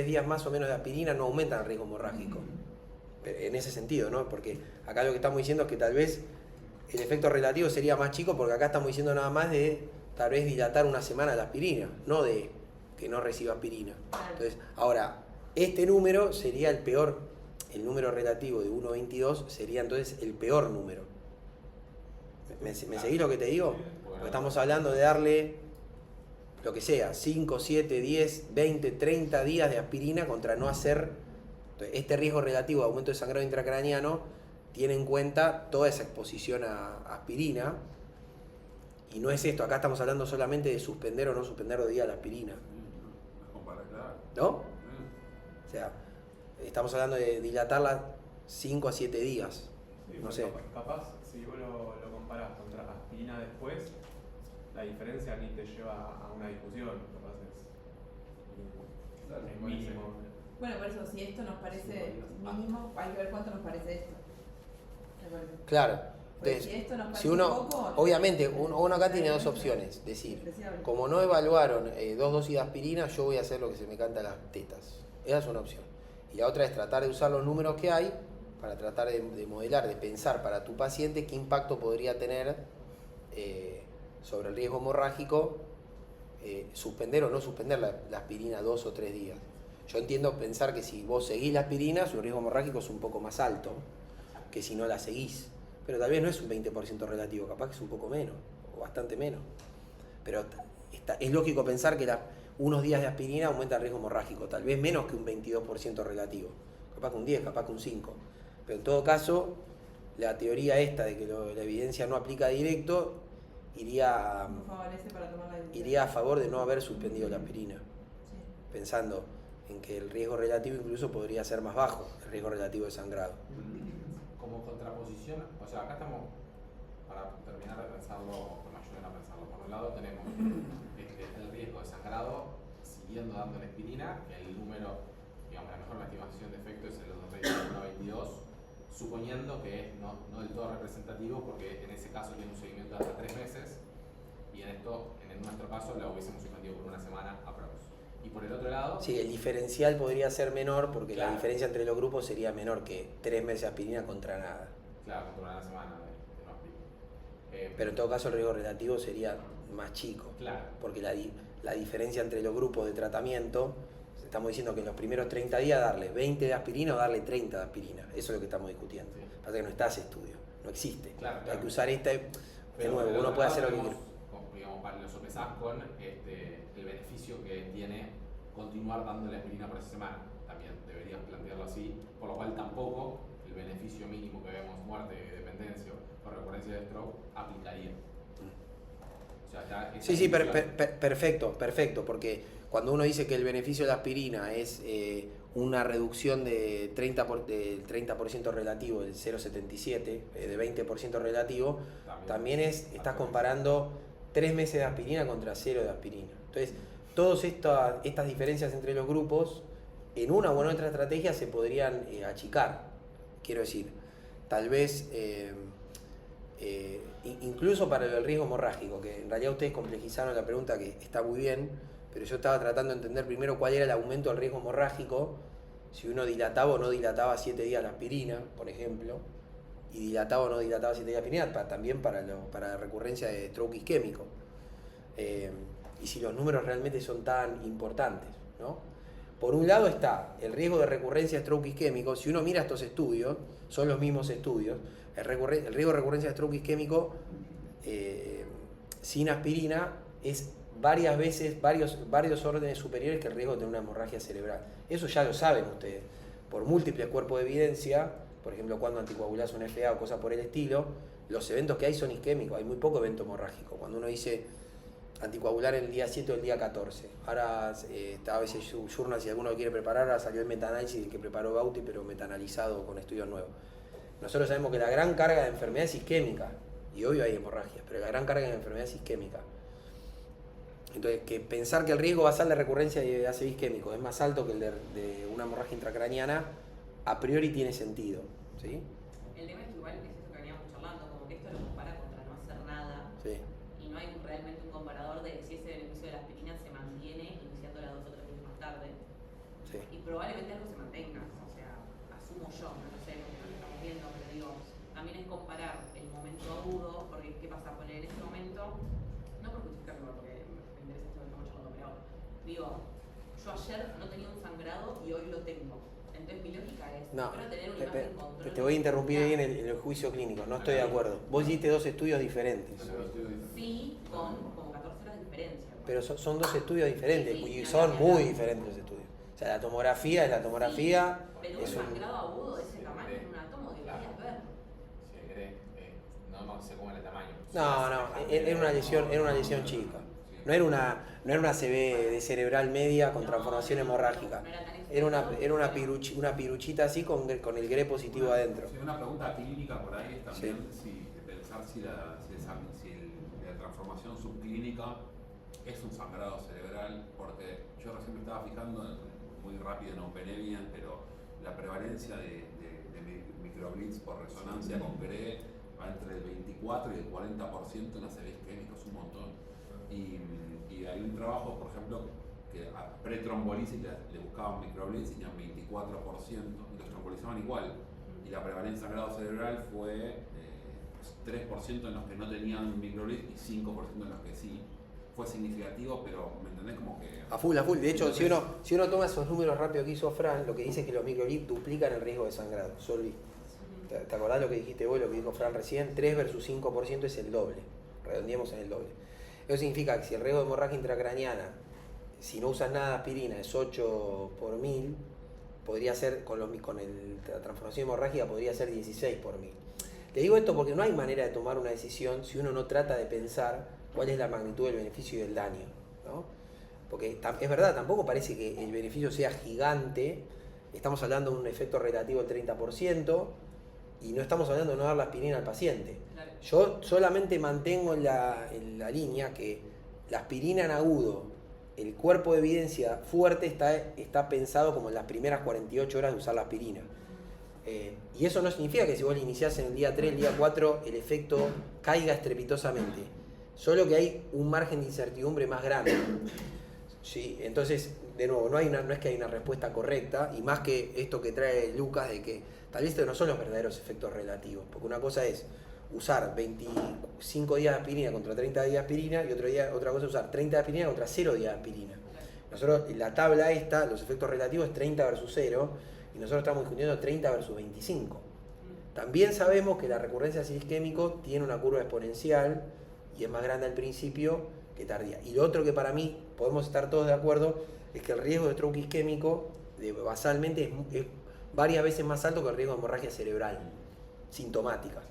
días más o menos de aspirina no aumentan el riesgo hemorrágico. En ese sentido, ¿no? Porque acá lo que estamos diciendo es que tal vez el efecto relativo sería más chico, porque acá estamos diciendo nada más de tal vez dilatar una semana la aspirina, no de que no reciba aspirina. Entonces, ahora, este número sería el peor, el número relativo de 1,22 sería entonces el peor número. ¿Me seguís lo que te digo? Porque estamos hablando de darle lo que sea, 5, 7, 10, 20, 30 días de aspirina contra no hacer. Entonces, este riesgo relativo de aumento de sangrado intracraneano tiene en cuenta toda esa exposición a aspirina. Y no es esto, acá estamos hablando solamente de suspender o no suspender los días de la aspirina. ¿No? O sea, estamos hablando de dilatarla 5 a 7 días. Sí, no sé. Capaz, si vos lo comparás contra aspirina después, la diferencia ni te lleva a una discusión. Capaz es mínimo. Bueno, por eso, si esto nos parece mínimo, hay que ver cuánto nos parece esto. Claro. Entonces, si uno, poco, obviamente, uno acá tiene dos opciones. Decir, como no evaluaron 2 dosis de aspirina, yo voy a hacer lo que se me canta a las tetas. Esa es una opción. Y la otra es tratar de usar los números que hay para tratar de modelar, de pensar para tu paciente qué impacto podría tener sobre el riesgo hemorrágico, suspender o no suspender la aspirina 2 o 3 días. Yo entiendo pensar que si vos seguís la aspirina, su riesgo hemorrágico es un poco más alto que si no la seguís. Pero tal vez no es un 20% relativo, capaz que es un poco menos, o bastante menos. Pero es lógico pensar que unos días de aspirina aumenta el riesgo hemorrágico, tal vez menos que un 22% relativo. Capaz que un 10, capaz que un 5. Pero en todo caso, la teoría esta de que la evidencia no aplica directo iría a favor de no haber suspendido la aspirina. Sí. Pensando en que el riesgo relativo incluso podría ser más bajo, el riesgo relativo de sangrado. Como contraposición, o sea, acá estamos, para terminar de pensarlo, que me ayuden a pensarlo. Por un lado tenemos el riesgo de sangrado siguiendo dando la aspirina, el número, digamos, la mejor estimación de efecto es el 1,22, suponiendo que es no del todo representativo, porque en ese caso tiene un seguimiento de hasta 3 meses, y en nuestro caso la hubiésemos suspendido por una semana aprox. Y por el otro lado... Sí, el diferencial podría ser menor porque claro, la diferencia entre los grupos sería menor que 3 meses de aspirina contra nada. Claro, contra una semana de no aspirina. Pero en todo caso el riesgo relativo sería más chico. Claro. Porque la diferencia entre los grupos de tratamiento, estamos diciendo que en los primeros 30 días darle 20 de aspirina o darle 30 de aspirina. Eso es lo que estamos discutiendo. Sí. Pasa que no está ese estudio, no existe. Claro. Hay que usar de pero nuevo, uno puede hacer lo que quiera. Digamos, lo sopesás con el beneficio que tiene continuar dando la aspirina por esa semana. También deberías plantearlo así, por lo cual tampoco el beneficio mínimo que vemos, muerte, dependencia o recurrencia de stroke, aplicaría. O sea, ya Sí, perfecto, porque cuando uno dice que el beneficio de la aspirina es una reducción de 30% relativo, del 0,77, de 20% relativo, también estás comparando 3 meses de aspirina contra 0 de aspirina. Entonces, todas estas diferencias entre los grupos, en una u otra estrategia se podrían achicar. Quiero decir, tal vez incluso para el riesgo hemorrágico, que en realidad ustedes complejizaron la pregunta, que está muy bien, pero yo estaba tratando de entender primero cuál era el aumento del riesgo hemorrágico, si uno dilataba o no dilataba 7 días la aspirina, por ejemplo, y dilataba o no dilataba 7 días la aspirina, también para la recurrencia de stroke isquémico. Y si los números realmente son tan importantes, ¿no? Por un lado está el riesgo de recurrencia de stroke isquémico. Si uno mira estos estudios, son los mismos estudios. El riesgo de recurrencia de stroke isquémico sin aspirina es varias veces, varios órdenes superiores que el riesgo de tener una hemorragia cerebral. Eso ya lo saben ustedes. Por múltiples cuerpos de evidencia, por ejemplo, cuando anticoagulás un FA o cosas por el estilo, los eventos que hay son isquémicos, hay muy poco evento hemorrágico. Cuando uno dice anticoagular en el día 7 o el día 14. Ahora a veces Journal, si alguno lo quiere preparar, ahora salió el metaanálisis que preparó Bauti, pero metaanalizado con estudios nuevos. Nosotros sabemos que la gran carga de enfermedad es isquémica, y obvio hay hemorragias, pero la gran carga de enfermedad es isquémica. Entonces, que pensar que el riesgo basal de recurrencia de ACV isquémico es más alto que el de una hemorragia intracraniana, a priori tiene sentido, ¿sí? El tema es que igual es esto que veníamos charlando, como que esto lo compara contra no hacer nada. Sí. Y no hay realmente un comparador de si ese beneficio de la aspirina se mantiene iniciándola 2 o 3 días más tarde. Sí. Y probablemente algo se mantenga, o sea, asumo yo, no lo sé, porque no lo estamos viendo, pero digo, también es comparar el momento agudo, porque ¿qué pasa? Poner en ese momento, no por justificarlo, porque me interesa esto que estamos charlando, pero digo, yo ayer no tenía un sangrado y hoy lo tengo. Entonces mi lógica es, No, espero tener una imagen control. te voy a interrumpir ahí en el juicio clínico, no estoy de acuerdo. Vos hiciste 2 estudios diferentes. Sí, con como 14 horas de diferencia. Pero son 2 estudios diferentes Sí, y sí, son no, muy no. diferentes los estudios. O sea, la tomografía es la tomografía. Sí, pero un sangrado agudo de ese tamaño en un átomo deberías ver. Si querés, no sé cómo era el tamaño. No, era una lesión chica. No era una CB de cerebral media con transformación hemorrágica. Era una piruchita así con el GRE positivo adentro. Sí, una pregunta clínica por ahí es también pensar si la transformación subclínica es un sangrado cerebral, porque yo recién me estaba fijando muy rápido en OpenEvidence, pero la prevalencia de microblitz por resonancia con GRE va entre el 24 y el 40% en ACV isquémicos, un montón. Y hay un trabajo, por ejemplo, que a pretrombolisis le buscaban microblitz y tenían 24%, y los trombolizaban igual. Y la prevalencia de sangrado cerebral fue 3% en los que no tenían microblitz y 5% en los que sí. Fue significativo, pero ¿me entendés? Como que... A full. De hecho, si uno toma esos números rápido que hizo Fran, lo que dice es que los microblitz duplican el riesgo de sangrado. ¿Te acordás lo que dijiste vos, lo que dijo Fran recién? 3 versus 5% es el doble. Redondeemos en el doble. Eso significa que si el riesgo de hemorragia intracraniana, si no usas nada de aspirina, es 8 por 1000, podría ser, con la transformación hemorrágica, podría ser 16 por 1000. Te digo esto porque no hay manera de tomar una decisión si uno no trata de pensar cuál es la magnitud del beneficio y del daño, ¿no? Porque es verdad, tampoco parece que el beneficio sea gigante. Estamos hablando de un efecto relativo del 30% y no estamos hablando de no dar la aspirina al paciente. Claro. Yo solamente mantengo en la línea que la aspirina en agudo, el cuerpo de evidencia fuerte está pensado como en las primeras 48 horas de usar la aspirina. Y eso no significa que si vos le iniciás en el día 3, el día 4, el efecto caiga estrepitosamente. Solo que hay un margen de incertidumbre más grande. Sí, entonces, de nuevo, no es que hay una respuesta correcta, y más que esto que trae Lucas de que tal vez estos no son los verdaderos efectos relativos, porque una cosa es usar 25 días de aspirina contra 30 días de aspirina, y otra cosa es usar 30 de aspirina contra 0 días de aspirina. Nosotros, en la tabla esta, los efectos relativos es 30 versus 0, y nosotros estamos discutiendo 30 versus 25. También sabemos que la recurrencia del isquémico tiene una curva exponencial, y es más grande al principio que tardía. Y lo otro que para mí podemos estar todos de acuerdo es que el riesgo de stroke isquémico basalmente es varias veces más alto que el riesgo de hemorragia cerebral sintomática.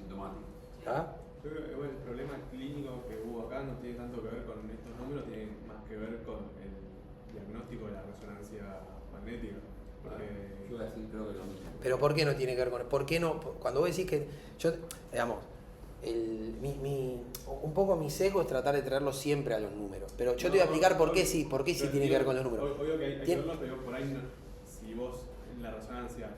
¿Ah? Yo creo que igual el problema clínico que hubo acá no tiene tanto que ver con estos números, tiene más que ver con el diagnóstico de la resonancia magnética. Porque... Yo voy a decir, creo que lo mismo. Pero ¿por qué no tiene que ver con eso? ¿Por qué no? Cuando vos decís que yo, digamos, un poco mi sesgo es tratar de traerlo siempre a los números. Pero yo te voy a explicar por qué sí tiene que ver con los números. Obvio que hay que verlo, pero por ahí no, si vos en la resonancia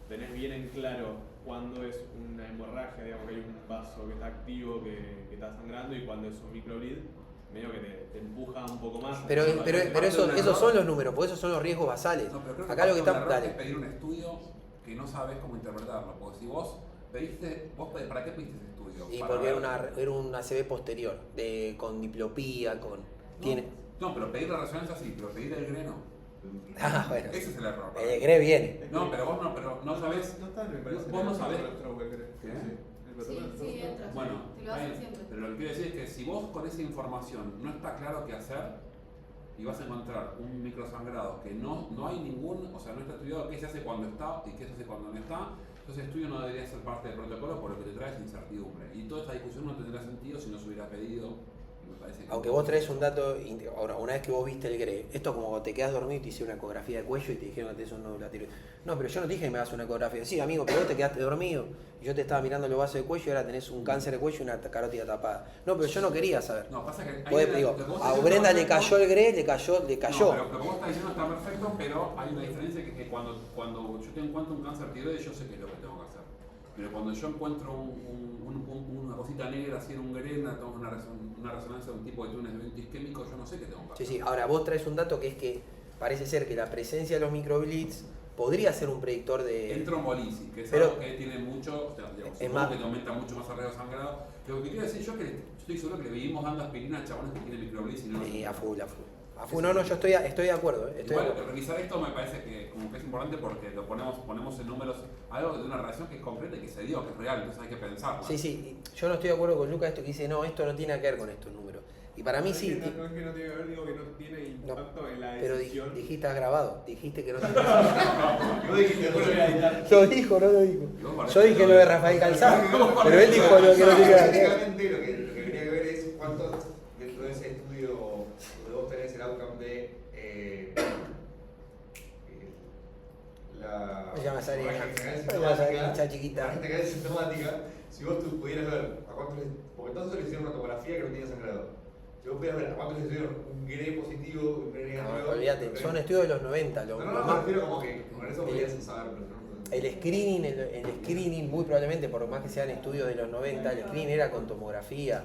tenés bien en claro cuándo es una hemorragia, digamos que hay un vaso que está activo, que está sangrando, y cuándo es un microbleed, medio que te empuja un poco más. Pero esos son los números, porque esos son los riesgos basales. No, pero creo acá lo que está... Dale. Es pedir un estudio que no sabes cómo interpretarlo, porque si vos pediste, ¿para qué pediste ese estudio? Y porque era una ACV posterior, con diplopía, con... No, pero pedir la resonancia sí, pero pedir el GRE no. Ah, bueno. Ese es el error. El GRE viene. No, pero vos no sabés. Vos no sabés. Sí, entra. Bueno, te lo hacen siempre. pero lo que quiero decir es que si vos con esa información no está claro qué hacer y vas a encontrar un microsangrado que no hay ningún, o sea, no está estudiado qué se hace cuando está y qué se hace cuando no está, entonces el estudio no debería ser parte del protocolo, por lo que te trae es incertidumbre. Y toda esta discusión no tendría sentido si no se hubiera pedido Me parece que Aunque vos traes un dato, ahora, una vez que vos viste el GRE, esto es como cuando te quedas dormido y te hice una ecografía de cuello y te dijeron que tenés un nódulo de la tiroides. No, pero yo no te dije que me hagas una ecografía. Sí, amigo, pero vos te quedaste dormido y yo te estaba mirando los vasos de cuello y ahora tenés un cáncer de cuello y una carótida tapada. No, pero yo no quería saber. No, pasa que hay Vos, digo, lo que vos a estás Brenda diciendo le está cayó el GRE, le cayó. No, pero lo que vos estás diciendo está perfecto, pero hay una diferencia que cuando yo te encuentro un cáncer tiroides, yo sé qué es lo que tengo que hacer. Pero cuando yo encuentro una cosita negra así en un grena, tengo una resonancia de un tipo de túnel de evento isquémico, yo no sé qué tengo que hacer. Sí, sí, ahora vos traes un dato que es que parece ser que la presencia de los microblitz podría ser un predictor de... El trombolisis, que es pero, algo que tiene mucho, o sea, digamos, es supongo más, que te aumenta mucho más el riesgo de sangrado. Lo que quiero decir yo es que estoy seguro que le vivimos dando aspirina a chabones que tienen microblitz y no... a full. No, yo estoy de acuerdo. Igual, revisar esto me parece que como que es importante porque lo ponemos en números, algo de una relación que es concreta y que se dio, que es real, entonces hay que pensarlo. Sí, yo no estoy de acuerdo con Lucas esto que dice, no, esto no tiene que ver con estos números. Y para mí sí. No es que no tiene que ver, digo que no tiene impacto en la pero decisión. Pero dijiste grabado, dijiste que no tiene No dijiste Después lo voy a editar. Lo dijo, no lo dijo. Yo dije lo de Rafael Calzado, pero él dijo lo que no tiene que ver. Básicamente lo que quería que ver es cuánto dentro de ese estudio donde vos tenés el outcome de la Se llama Sarina. sintomática, chiquita. la gente que es sintomática, si vos tú pudieras ver a cuántos porque entonces le hicieron una tomografía que no tenía sangrado. Si vos pudieras ver a cuántos le hicieron un GRE positivo, un GRE negativo. No, olvídate, son estudios de los 90. No, me refiero como que con eso podías saber, pero no. El screening, muy probablemente, por más que sean estudios de los 90, el screening era con tomografía.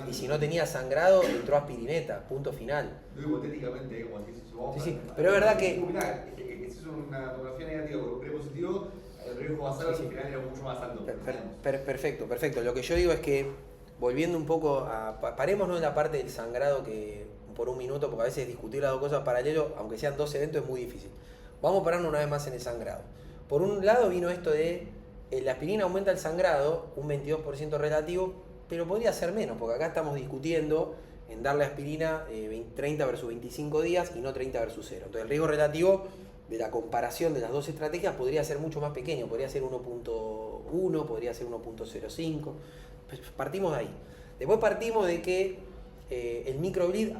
Y si no tenía sangrado, entró aspirineta, punto final. Digo hipotéticamente, como si vamos Sí, pero es verdad que... si es una tomografía negativa con un GRE positivo, el riesgo basal al final era mucho más alto. Perfecto. Lo que yo digo es que, volviendo un poco a... Parémonos en la parte del sangrado que por un minuto, porque a veces discutir las dos cosas paralelo, aunque sean dos eventos, es muy difícil. Vamos a pararnos una vez más en el sangrado. Por un lado vino esto de la aspirina aumenta el sangrado, un 22% relativo, pero podría ser menos, porque acá estamos discutiendo en darle aspirina 30 versus 25 días y no 30 versus 0. Entonces el riesgo relativo de la comparación de las dos estrategias podría ser mucho más pequeño, podría ser 1.1, podría ser 1.05. Partimos de ahí. Después partimos de que el microbleed,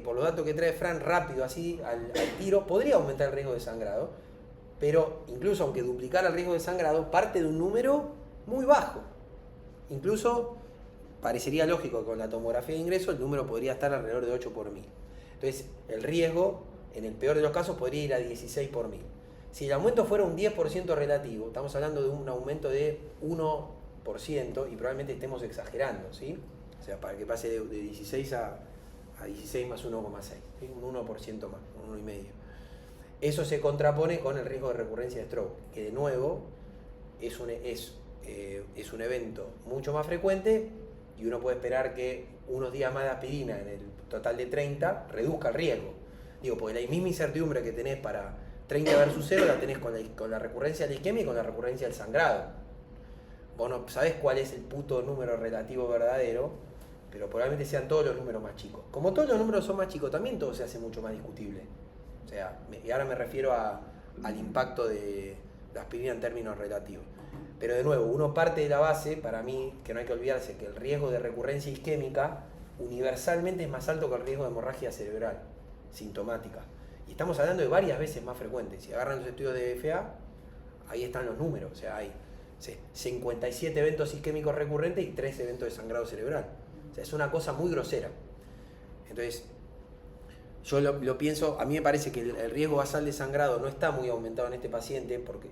por los datos que trae Fran, rápido así al tiro, podría aumentar el riesgo de sangrado. Pero incluso aunque duplicara el riesgo de sangrado, parte de un número muy bajo. Incluso parecería lógico que con la tomografía de ingreso el número podría estar alrededor de 8 por 1000. Entonces el riesgo, en el peor de los casos, podría ir a 16 por 1000. Si el aumento fuera un 10% relativo, estamos hablando de un aumento de 1% y probablemente estemos exagerando, ¿sí? O sea, para que pase de 16 a 16 más 1,6, ¿sí? Un 1% más, un 1,5%. Eso se contrapone con el riesgo de recurrencia de stroke, que de nuevo es un evento mucho más frecuente y uno puede esperar que unos días más de aspirina en el total de 30 reduzca el riesgo. Digo, porque la misma incertidumbre que tenés para 30 versus 0 la tenés con la recurrencia de la isquemia y con la recurrencia del sangrado. Vos no sabés cuál es el puto número relativo verdadero, pero probablemente sean todos los números más chicos. Como todos los números son más chicos, también todo se hace mucho más discutible. O sea, y ahora me refiero al impacto de la aspirina en términos relativos. Pero de nuevo, uno parte de la base, para mí, que no hay que olvidarse, que el riesgo de recurrencia isquémica universalmente es más alto que el riesgo de hemorragia cerebral, sintomática. Y estamos hablando de varias veces más frecuentes. Si agarran los estudios de FA, ahí están los números. O sea, hay 57 eventos isquémicos recurrentes y 3 eventos de sangrado cerebral. O sea, es una cosa muy grosera. Entonces, yo lo pienso, a mí me parece que el riesgo basal de sangrado no está muy aumentado en este paciente, porque,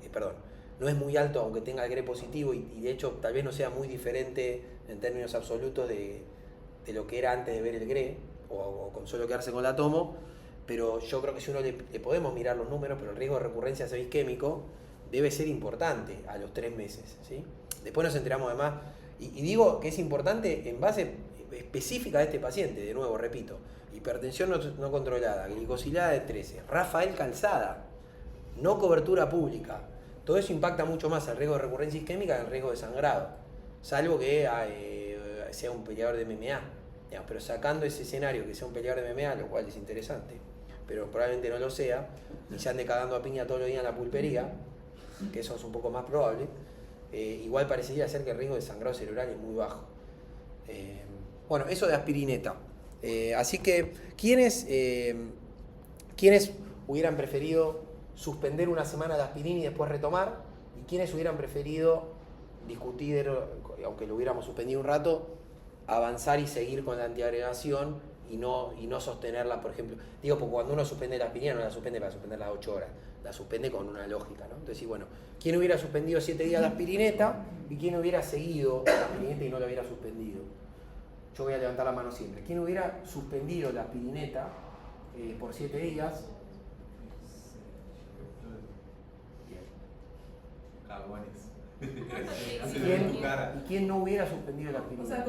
no es muy alto aunque tenga el GRE positivo y de hecho tal vez no sea muy diferente en términos absolutos de lo que era antes de ver el GRE, o con solo quedarse con la tomo, pero yo creo que si uno le podemos mirar los números, pero el riesgo de recurrencia isquémico debe ser importante a los 3 meses, ¿sí? Después nos enteramos además, y digo que es importante en base específica de este paciente, de nuevo, repito, hipertensión no controlada, glicosilada de 13, Rafael Calzada, no cobertura pública. Todo eso impacta mucho más el riesgo de recurrencia isquémica que el riesgo de sangrado, salvo que sea un peleador de MMA. Digamos, pero sacando ese escenario que sea un peleador de MMA, lo cual es interesante, pero probablemente no lo sea, y se ande cagando a piña todos los días en la pulpería, que eso es un poco más probable, igual parecería ser que el riesgo de sangrado cerebral es muy bajo. Bueno, eso de aspirineta. Así que, ¿quiénes hubieran preferido suspender una semana de aspirina y después retomar? ¿Y quiénes hubieran preferido discutir, aunque lo hubiéramos suspendido un rato, avanzar y seguir con la antiagregación y no sostenerla, por ejemplo? Digo, porque cuando uno suspende la aspirina no la suspende para suspender las 8 horas, la suspende con una lógica, ¿no? Entonces, bueno, ¿quién hubiera suspendido 7 días de aspirineta y quién hubiera seguido la aspirineta y no la hubiera suspendido? Yo voy a levantar la mano siempre. ¿Quién hubiera suspendido la aspirineta por 7 días? Cagones. ¿Y quién no hubiera suspendido la aspirina? O sea,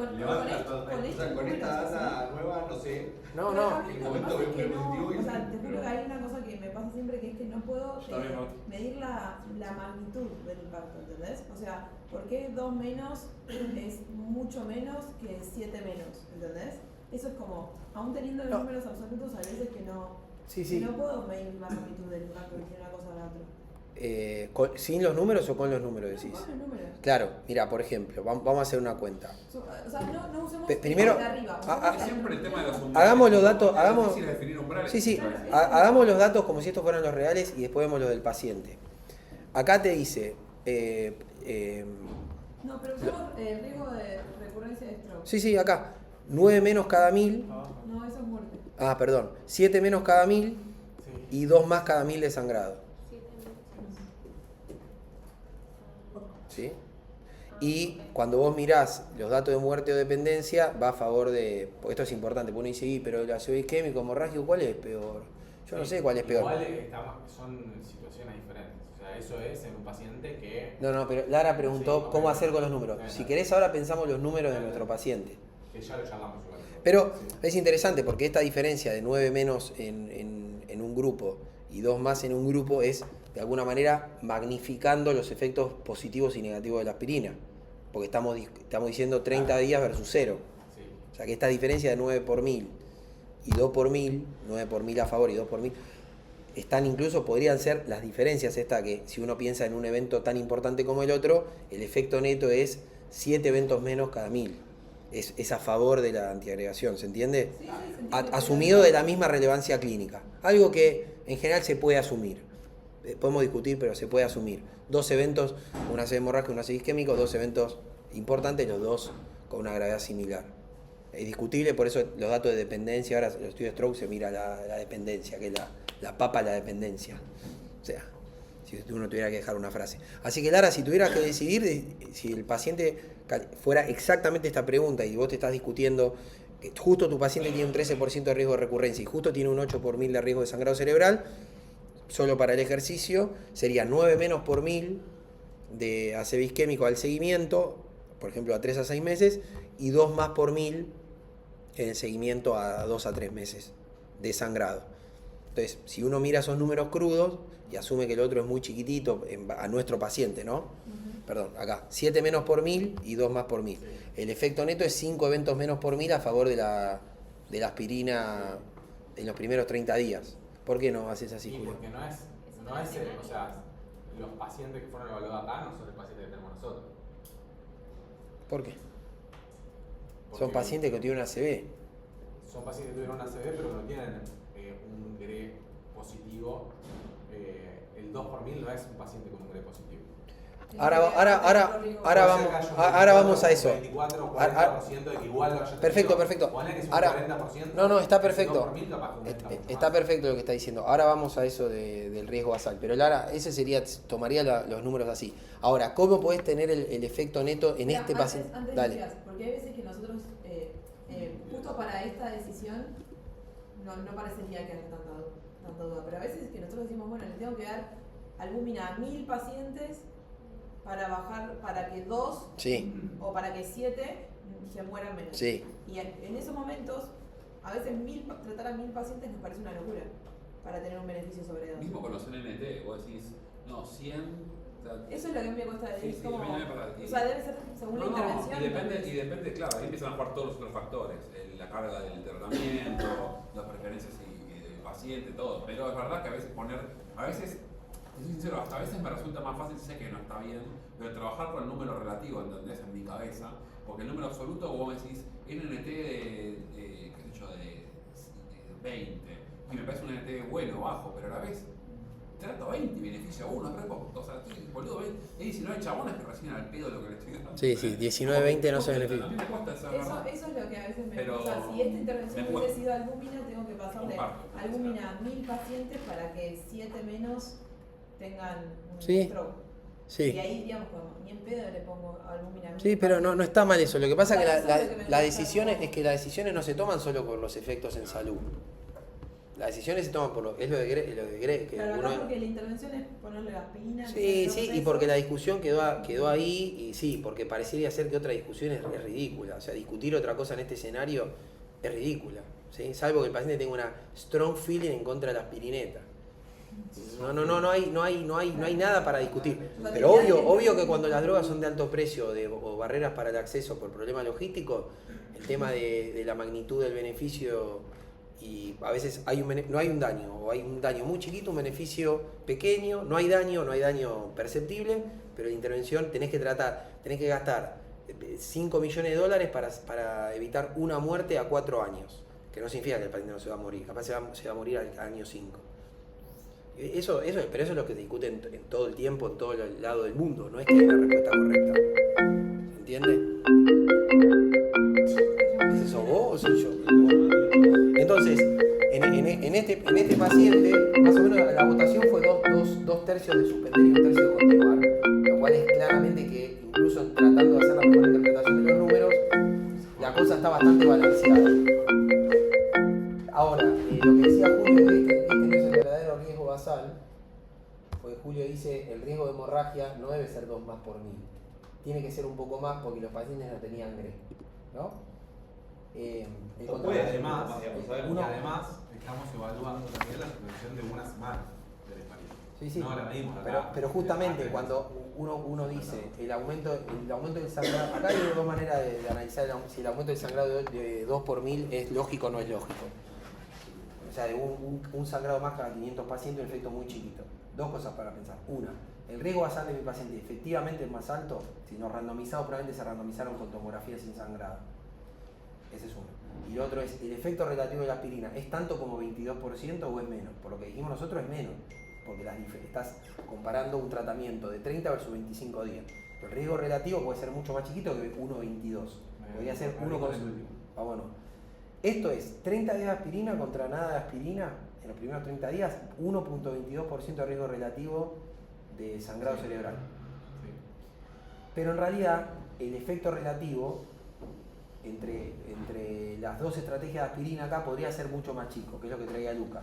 con esta data nueva, no sé. No. En el momento veo que positivo y... O sea, te juro que hay una cosa que me pasa siempre, que es que no puedo Está bien, Mati. medir la magnitud del impacto, ¿entendés? O sea, ¿por qué 2 menos es mucho menos que 7 menos? ¿Entendés? Eso es como, aún teniendo los números absolutos, hay veces que no, que no puedo medir la magnitud del impacto entre una cosa o la otra. ¿Sin los números o con los números decís? No, con los números. Claro, mira, por ejemplo, vamos a hacer una cuenta. O sea, no usemos Primero, de arriba. Siempre el tema de los umbrales. hagamos los datos, Es difícil definir umbrales. Sí, hagamos los datos como si estos fueran los reales y después vemos los del paciente. Acá te dice... No, pero usamos riesgo de recurrencia de stroke. Sí, acá. 9 menos cada 1000. No, eso es muerte. Perdón. 7 menos cada 1000 y 2 más cada 1000 de sangrado. ¿Sí? Y cuando vos mirás los datos de muerte o dependencia, va a favor de... Porque esto es importante, porque uno dice, pero el ácido isquémico, hemorrágico, ¿cuál es peor? Yo no sé cuál es peor. Igual son situaciones diferentes. O sea, eso es en un paciente que... No, pero Lara preguntó cómo hacer con los números. Si querés, ahora pensamos los números de nuestro paciente. Que ya lo charlamos igual. Pero es interesante porque esta diferencia de 9 menos en un grupo y 2 más en un grupo es, de alguna manera, magnificando los efectos positivos y negativos de la aspirina. Porque estamos diciendo 30 días versus 0. Sí. O sea que esta diferencia de 9 por 1000 y 2 por 1000, 9 por 1000 a favor y 2 por 1000, podrían ser las diferencias que si uno piensa en un evento tan importante como el otro, el efecto neto es 7 eventos menos cada 1000. Es a favor de la antiagregación, ¿se entiende? Sí, se entiende. Asumido de la misma relevancia clínica. Algo que en general se puede asumir. Podemos discutir, pero se puede asumir. 2 eventos, una ACV hemorrágica, un ácido isquémico, 2 eventos importantes, los dos con una gravedad similar. Es discutible, por eso los datos de dependencia, ahora los estudios de stroke se mira la dependencia, que es la papa de la dependencia. O sea, si uno tuviera que dejar una frase. Así que Lara, si tuvieras que decidir, si el paciente fuera exactamente esta pregunta y vos te estás discutiendo que justo tu paciente tiene un 13% de riesgo de recurrencia y justo tiene un 8 por 1000 de riesgo de sangrado cerebral, solo para el ejercicio sería 9 menos por 1000 de ACV isquémico al seguimiento, por ejemplo a 3 a 6 meses, y 2 más por 1000 en el seguimiento a 2 a 3 meses de sangrado. Entonces, si uno mira esos números crudos y asume que el otro es muy chiquitito a nuestro paciente, ¿no? Perdón, acá, 7 menos por 1000 y 2 más por 1000. El efecto neto es 5 eventos menos por 1000 a favor de la aspirina en los primeros 30 días. ¿Por qué no haces así, Julio? Porque no es o sea, los pacientes que fueron evaluados acá no son los pacientes que tenemos nosotros. ¿Por qué? Porque Son pacientes que tienen una ACV. Son pacientes que tuvieron una ACV pero no tienen un GRE positivo. El 2 por 1000 no es un paciente con un GRE positivo. Ahora vamos a eso. 24 o 40% de que igual lo haya Perfecto. Ponle que es un Ahora, 40%. no, está perfecto. 2 por 1000 capaz que un 90% Está más. perfecto lo que está diciendo. Ahora vamos a eso del riesgo basal. Pero Lara, ese tomaría los números así. Ahora, ¿cómo podés tener el efecto neto en este paciente? Antes Dale. decías, porque hay veces que nosotros, justo para esta decisión, no parecería que haya tanta duda, pero a veces que nosotros decimos, bueno, le tengo que dar albúmina a 1000 pacientes para bajar, para que 2 o para que 7 se mueran menos. Sí. Y en esos momentos, a veces tratar a 1000 pacientes nos parece una locura para tener un beneficio sobre 2. Mismo con los NNT, vos decís, no, 100. Eso es lo que a mí me cuesta decir. Sí, como, a mí me pasa. o sea, debe ser según la intervención. Y depende, claro, ahí empiezan a jugar todos los otros factores, la carga del tratamiento, las preferencias del paciente, todo. Pero es verdad que a veces, te soy sincero, hasta a veces me resulta más fácil, sé que no está bien, pero trabajar con el número relativo, ¿entendés? En mi cabeza, porque el número absoluto, vos me decís, NNT de qué sé yo, yo de 20, y me parece un NT bueno, bajo, pero a la vez trato 20 y beneficio a uno, pero poco, o sea, boludo, 20, es 19 chabones que recién al pedo lo que le estoy dando. Sí, 19-20 no se beneficia. A mí me cuesta esa verdad. Eso es lo que a veces me Pero pasa. Si esta intervención me hubiese sido albúmina, tengo que pasarle Comparto. albúmina a 1000 pacientes para que 7 menos tengan un Sí. stroke. Sí. Y ahí, digamos, como, ni en pedo le pongo albúmina a 1000 Sí, pero no está mal eso. Lo que pasa es que Eso es lo que me las gusta. decisiones es que las decisiones no se toman solo por los efectos en salud. Las decisiones se toman por es lo de Greg, que Claro, uno- acá porque la intervención es ponerle aspirina. Sí, hacer sí, y eso. porque la discusión quedó ahí, y sí, porque parecería ser que otra discusión es ridícula. O sea, discutir otra cosa en este escenario es ridícula, ¿sí? Salvo que el paciente tenga una strong feeling en contra de la aspirineta. No hay nada para discutir. Pero obvio que cuando las drogas son de alto precio o barreras para el acceso por problemas logísticos, el tema de la magnitud del beneficio, y a veces no hay un daño, o hay un daño muy chiquito, un beneficio pequeño, no hay daño perceptible, pero la intervención tenés que gastar $5 millones para evitar una muerte a 4 años, que no significa que el paciente no se va a morir, capaz se va a morir al año 5. Pero eso es lo que se discute en todo el tiempo, en todo el lado del mundo, no es que es la respuesta correcta. ¿Se entiende? ¿Es eso vos o soy yo? Entonces, en este paciente, más o menos la votación fue dos tercios de suspender y un tercio de continuar, lo cual es claramente que incluso tratando de hacer la mejor interpretación de los números, la cosa está bastante balanceada. Ahora, lo que decía Julio de que este no es el verdadero riesgo basal, porque Julio dice el riesgo de hemorragia no debe ser 2 más por 1000, tiene que ser un poco más porque los pacientes no tenían GRE, ¿no? Además, estamos evaluando también la suspensión de una semana del experimento. Sí. No la medimos acá. Pero justamente cuando uno dice el aumento del sangrado, acá hay dos maneras de analizar si el aumento del sangrado de 2 por 1000 es lógico o no es lógico. O sea, de un sangrado más cada 500 pacientes, un efecto muy chiquito. Dos cosas para pensar. Una, el riesgo basal de mi paciente efectivamente es más alto. Si no randomizados, probablemente se randomizaron con tomografía sin sangrado. Ese es uno. Y lo otro es, el efecto relativo de la aspirina, ¿es tanto como 22% o es menos? Por lo que dijimos nosotros es menos, porque estás comparando un tratamiento de 30 versus 25 días. Pero el riesgo relativo puede ser mucho más chiquito que 1,22. Podría ser 1 con... Ah, bueno. Esto es 30 días de aspirina contra nada de aspirina en los primeros 30 días, 1,22% de riesgo relativo de sangrado cerebral. Sí. Pero en realidad, el efecto relativo entre las dos estrategias de aspirina acá podría ser mucho más chico, que es lo que traía Luca.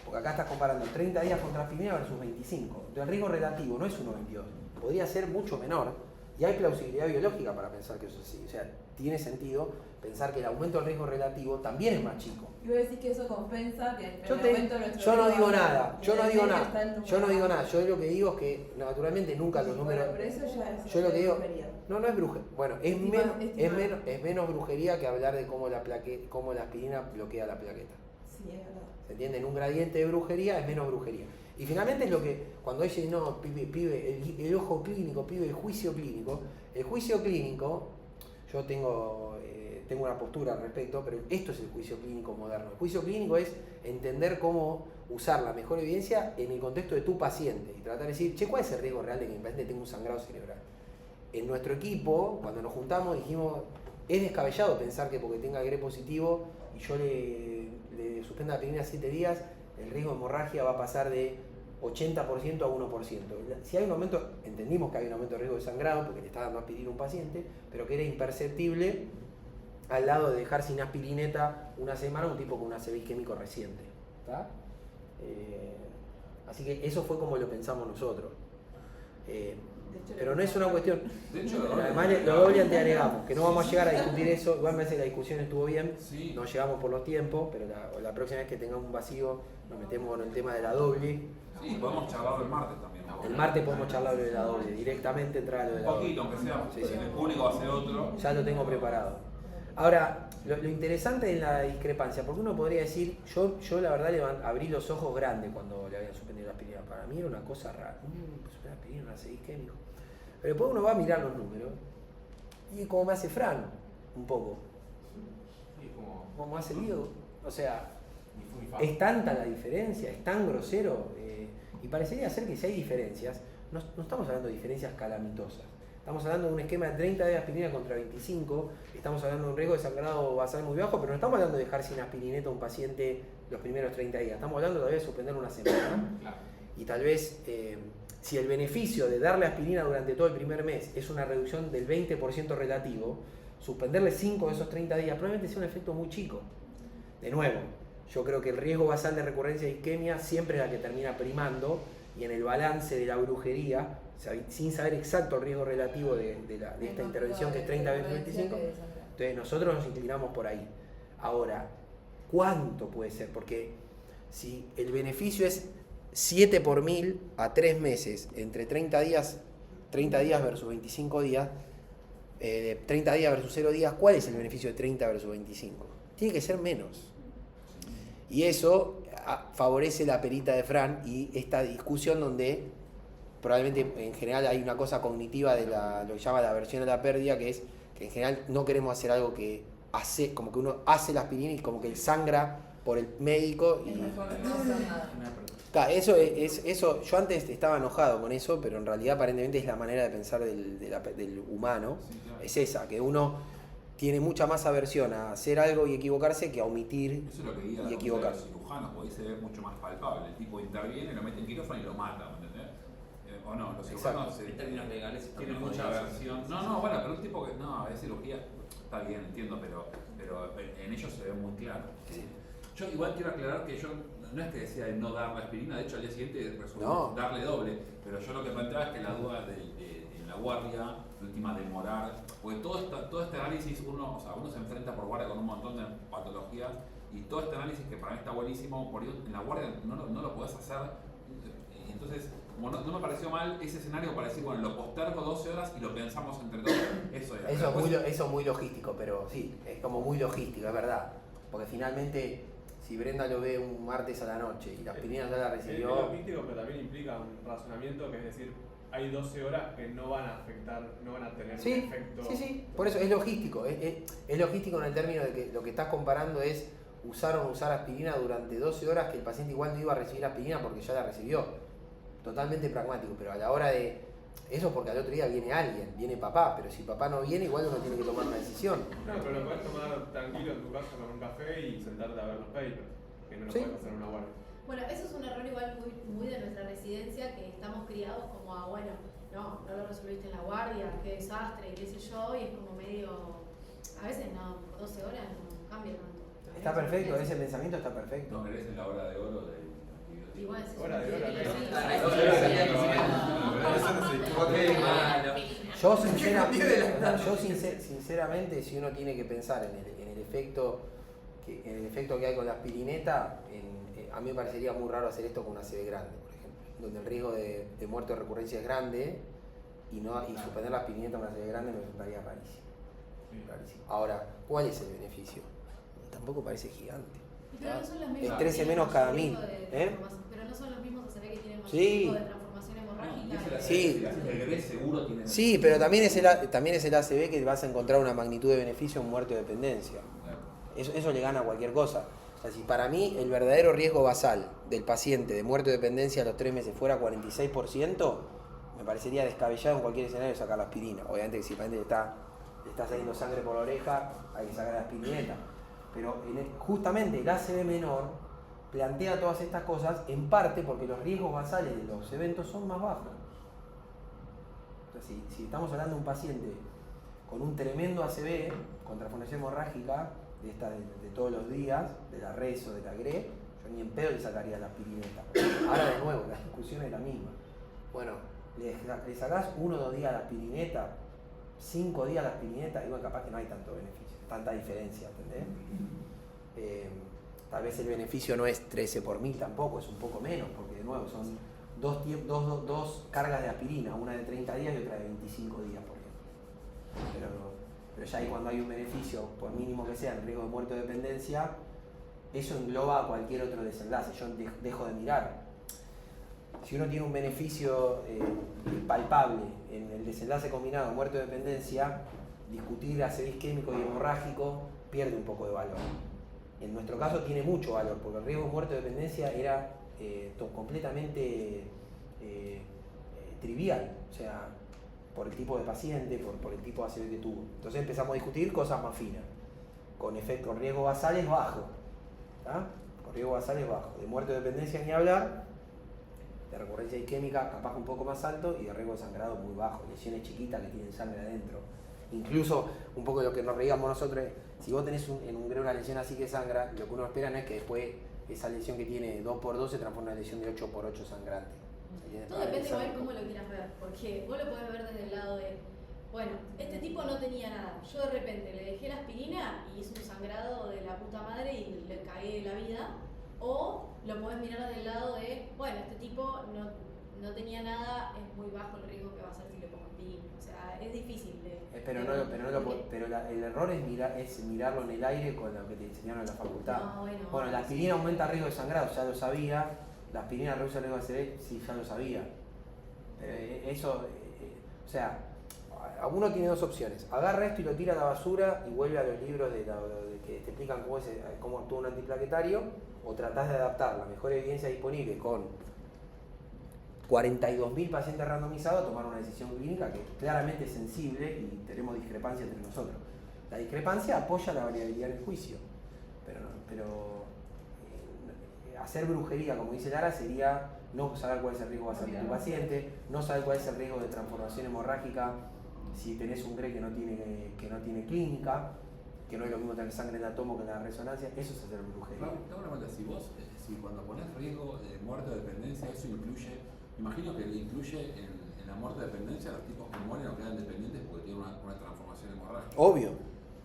Porque acá estás comparando 30 días contra aspirina versus 25. Entonces el riesgo relativo no es 1,22. Podría ser mucho menor. Y hay plausibilidad biológica para pensar que eso es así. O sea, tiene sentido pensar que el aumento del riesgo relativo también es más chico. Y voy a decir que eso compensa que el aumento de nuestro Yo no digo riesgo nada, y yo en no el digo medio nada, está el número yo no digo bajo. nada. Yo lo que digo es que naturalmente nunca los números... Bueno, pero eso ya es Yo lo que digo... brujería. No es brujería. Bueno, Estimado. es menos brujería que hablar de cómo la aspirina bloquea la plaqueta. Sí, es verdad. ¿Se entiende? En un gradiente de brujería es menos brujería. Y finalmente es lo que, cuando dice, no, pibe, el ojo clínico, pibe, el juicio clínico, yo tengo una postura al respecto, pero esto es el juicio clínico moderno. El juicio clínico es entender cómo usar la mejor evidencia en el contexto de tu paciente y tratar de decir, che, ¿cuál es el riesgo real de que mi paciente tenga un sangrado cerebral? En nuestro equipo, cuando nos juntamos, dijimos, es descabellado pensar que porque tenga GRE positivo y yo le suspenda la aspirina 7 días, el riesgo de hemorragia va a pasar de 80% a 1%. Si hay un aumento, entendimos que hay un aumento de riesgo de sangrado porque le está dando aspirina a un paciente, pero que era imperceptible al lado de dejar sin aspirineta una semana un tipo con un ACV isquémico reciente. ¿Está? Así que eso fue como lo pensamos nosotros. Pero no es una cuestión. De hecho, Además, lo doble anteagregamos, que no vamos a llegar a discutir eso. Igual me parece que la discusión estuvo bien, sí. no llegamos por los tiempos, pero la próxima vez que tengamos un vacío nos metemos en el tema de la doble. Sí, podemos charlarlo el martes también. El martes podemos charlar de la doble, directamente entrar a lo de Un la doble. poquito, aunque sea, Sí, sí. en el público va a ser otro. Ya lo tengo preparado. Ahora, lo interesante es la discrepancia, porque uno podría decir, yo la verdad abrí los ojos grandes cuando le habían suspendido la aspirina. Para mí era una cosa rara. Suspender la aspirina, una ACV isquémico. Pero después uno va a mirar los números y como me hace Fran, un poco. Y ¿Cómo hace Diego? O sea, ni fu ni fa. es tanta la diferencia, es tan grosero, y parecería ser que si hay diferencias, no estamos hablando de diferencias calamitosas. Estamos hablando de un esquema de 30 días de aspirina contra 25, estamos hablando de un riesgo de sangrado basal muy bajo, pero no estamos hablando de dejar sin aspirineta a un paciente los primeros 30 días, estamos hablando tal vez de suspender una semana. Claro. Y tal vez, si el beneficio de darle aspirina durante todo el primer mes es una reducción del 20% relativo, suspenderle 5 de esos 30 días probablemente sea un efecto muy chico. De nuevo, yo creo que el riesgo basal de recurrencia de isquemia siempre es la que termina primando, y en el balance de la brujería, sin saber exacto el riesgo relativo de esta intervención que es 30 veces 25, entonces nosotros nos inclinamos por ahí. Ahora, ¿cuánto puede ser? Porque si el beneficio es 7 por 1000 a 3 meses, entre 30 días versus 25 días, 30 días versus 0 días, ¿cuál es el beneficio de 30 versus 25? Tiene que ser menos. Y eso favorece la perita de Fran y esta discusión donde probablemente en general hay una cosa cognitiva de lo que llama la aversión a la pérdida, que es que en general no queremos hacer algo que hace, como que uno hace la aspirina y como que él sangra por el médico. Y claro, eso, yo antes estaba enojado con eso, pero en realidad aparentemente es la manera de pensar del humano, Sí, claro. es esa, que uno tiene mucha más aversión a hacer algo y equivocarse que a omitir Eso es lo que guía y la equivocarse. de los cirujanos, porque ahí se ve mucho más palpable. El tipo interviene, lo mete en quirófano y lo mata, ¿me entendés? O no, los cirujanos En términos legales está tienen muy mucha jodido. aversión. No, bueno, pero un tipo que no, es cirugía, está bien, entiendo, pero en ellos se ve muy claro. Sí. Yo igual quiero aclarar que yo no es que decía de no dar la aspirina, de hecho al día siguiente resolví No. darle doble, pero yo lo que planteaba es que la duda en la guardia, la última demorar, porque todo este análisis uno se enfrenta por guardia con un montón de patologías y todo este análisis que para mí está buenísimo, por ahí en la guardia no lo podés hacer, y entonces como no me pareció mal ese escenario para decir, bueno, lo postergo 12 horas y lo pensamos entre todos, eso era. Eso es muy logístico, pero sí, es como muy logístico, es verdad. Porque finalmente, si Brenda lo ve un martes a la noche y la aspirina ya la Es recibió. logístico, pero también implica un razonamiento que es decir, hay 12 horas que no van a afectar, no van a tener Sí, un efecto. sí, por eso es logístico. Es logístico en el término de que lo que estás comparando es usar o no usar aspirina durante 12 horas que el paciente igual no iba a recibir aspirina porque ya la recibió. Totalmente pragmático, pero a la hora de. Eso porque al otro día viene alguien, viene papá, pero si papá no viene, igual uno tiene que tomar una decisión. No, pero lo podés tomar tranquilo en tu casa con un café y sentarte a ver los papers, que no lo Sí. podés hacer en una guardia. Bueno, eso es un error igual muy de nuestra residencia, que estamos criados como a, bueno, no lo resolviste en la guardia, qué desastre, qué sé yo, y es como medio, a veces no, por 12 horas no cambia tanto. Está perfecto, ese pensamiento está perfecto. No merecen la hora de oro del Igual es Hora de hora, Yo sinceramente, si uno tiene que pensar en el efecto que hay con la aspirineta, a mí me parecería muy raro hacer esto con una ACV grande, por ejemplo, donde el riesgo de muerte o recurrencia es grande y suspender la aspirineta con una ACV grande me resultaría rarísimo. Rarísimo. Ahora, ¿cuál es el beneficio? Tampoco parece gigante. Pero no son los mismos. Es 13 menos cada 1000. Pero no son los mismos ACV que tienen más Sí. riesgo de transformación hemorrágica. Sí. El bebé seguro tiene. Sí, pero también es el ACV que vas a encontrar una magnitud de beneficio en muerte o dependencia. Eso le gana a cualquier cosa. O sea, si para mí el verdadero riesgo basal del paciente de muerte o dependencia a los 3 meses fuera 46%, me parecería descabellado en cualquier escenario sacar la aspirina. Obviamente que si el paciente le está saliendo sangre por la oreja, hay que sacar la aspirineta. Pero justamente el ACV menor plantea todas estas cosas en parte porque los riesgos basales de los eventos son más bajos. Entonces, si estamos hablando de un paciente con un tremendo ACV, con transformación hemorrágica, de todos los días, de la RES o de la GRE, yo ni en pedo le sacaría la aspirineta. Ahora de nuevo, la discusión es la misma. Bueno, le sacás 1 o 2 días la aspirineta, 5 días la aspirineta, y bueno, capaz que no hay tanto beneficio, tanta diferencia, ¿entendés? Tal vez el beneficio no es 13 por 1000 tampoco, es un poco menos, porque de nuevo son dos cargas de aspirina, una de 30 días y otra de 25 días, por ejemplo. Pero ya ahí cuando hay un beneficio, por mínimo que sea, en riesgo de muerte o dependencia, eso engloba a cualquier otro desenlace. Yo dejo de mirar. Si uno tiene un beneficio palpable en el desenlace combinado muerte o dependencia, discutir ACV isquémico y hemorrágico pierde un poco de valor. En nuestro caso tiene mucho valor, porque el riesgo de muerte o dependencia era completamente trivial, o sea, por el tipo de paciente, por el tipo de ACV que tuvo. Entonces empezamos a discutir cosas más finas, con riesgo basales bajo, ¿tá? Con riesgo basales bajo, de muerte o dependencia ni hablar, de recurrencia isquémica capaz un poco más alto y de riesgo de sangrado muy bajo, lesiones chiquitas que tienen sangre adentro. Incluso un poco de lo que nos reíamos nosotros es, si vos tenés en un grego una lesión así que sangra, lo que uno espera no es que después esa lesión que tiene 2x2 se transforme en una lesión de 8x8 sangrante. Todo depende igual cómo lo quieras ver, porque vos lo podés ver desde el lado de, bueno, este tipo no tenía nada, yo de repente le dejé la aspirina y hice un sangrado de la puta madre y le cagué la vida, o lo podés mirar desde el lado de, bueno, este tipo no tenía nada, es muy bajo el riesgo que va a ser si le pongo aspirina, o sea, es difícil de... Pero el error es mirarlo en el aire con lo que te enseñaron en la facultad. No, bueno, la aspirina aumenta el riesgo de sangrado, ya lo sabía. La aspirina reduce el riesgo de ACV, sí, ya lo sabía. O sea, uno tiene dos opciones. Agarra esto y lo tira a la basura y vuelve a los libros de que te explican cómo actúa un antiplaquetario, o tratás de adaptar la mejor evidencia disponible con 42.000 pacientes randomizados a tomar una decisión clínica que claramente es sensible y tenemos discrepancia entre nosotros. La discrepancia apoya la variabilidad en el juicio, pero hacer brujería, como dice Lara, sería no saber cuál es el riesgo basal de tu paciente, no saber cuál es el riesgo de transformación hemorrágica si tenés un GRE que no tiene clínica, que no es lo mismo tener sangre en el átomo que en la resonancia. Eso es hacer brujería. Tengo una pregunta, si cuando pones riesgo de muerte o dependencia, eso incluye, imagino que incluye en la muerte o dependencia los tipos que mueren o quedan dependientes porque tienen una transformación hemorrágica. Obvio.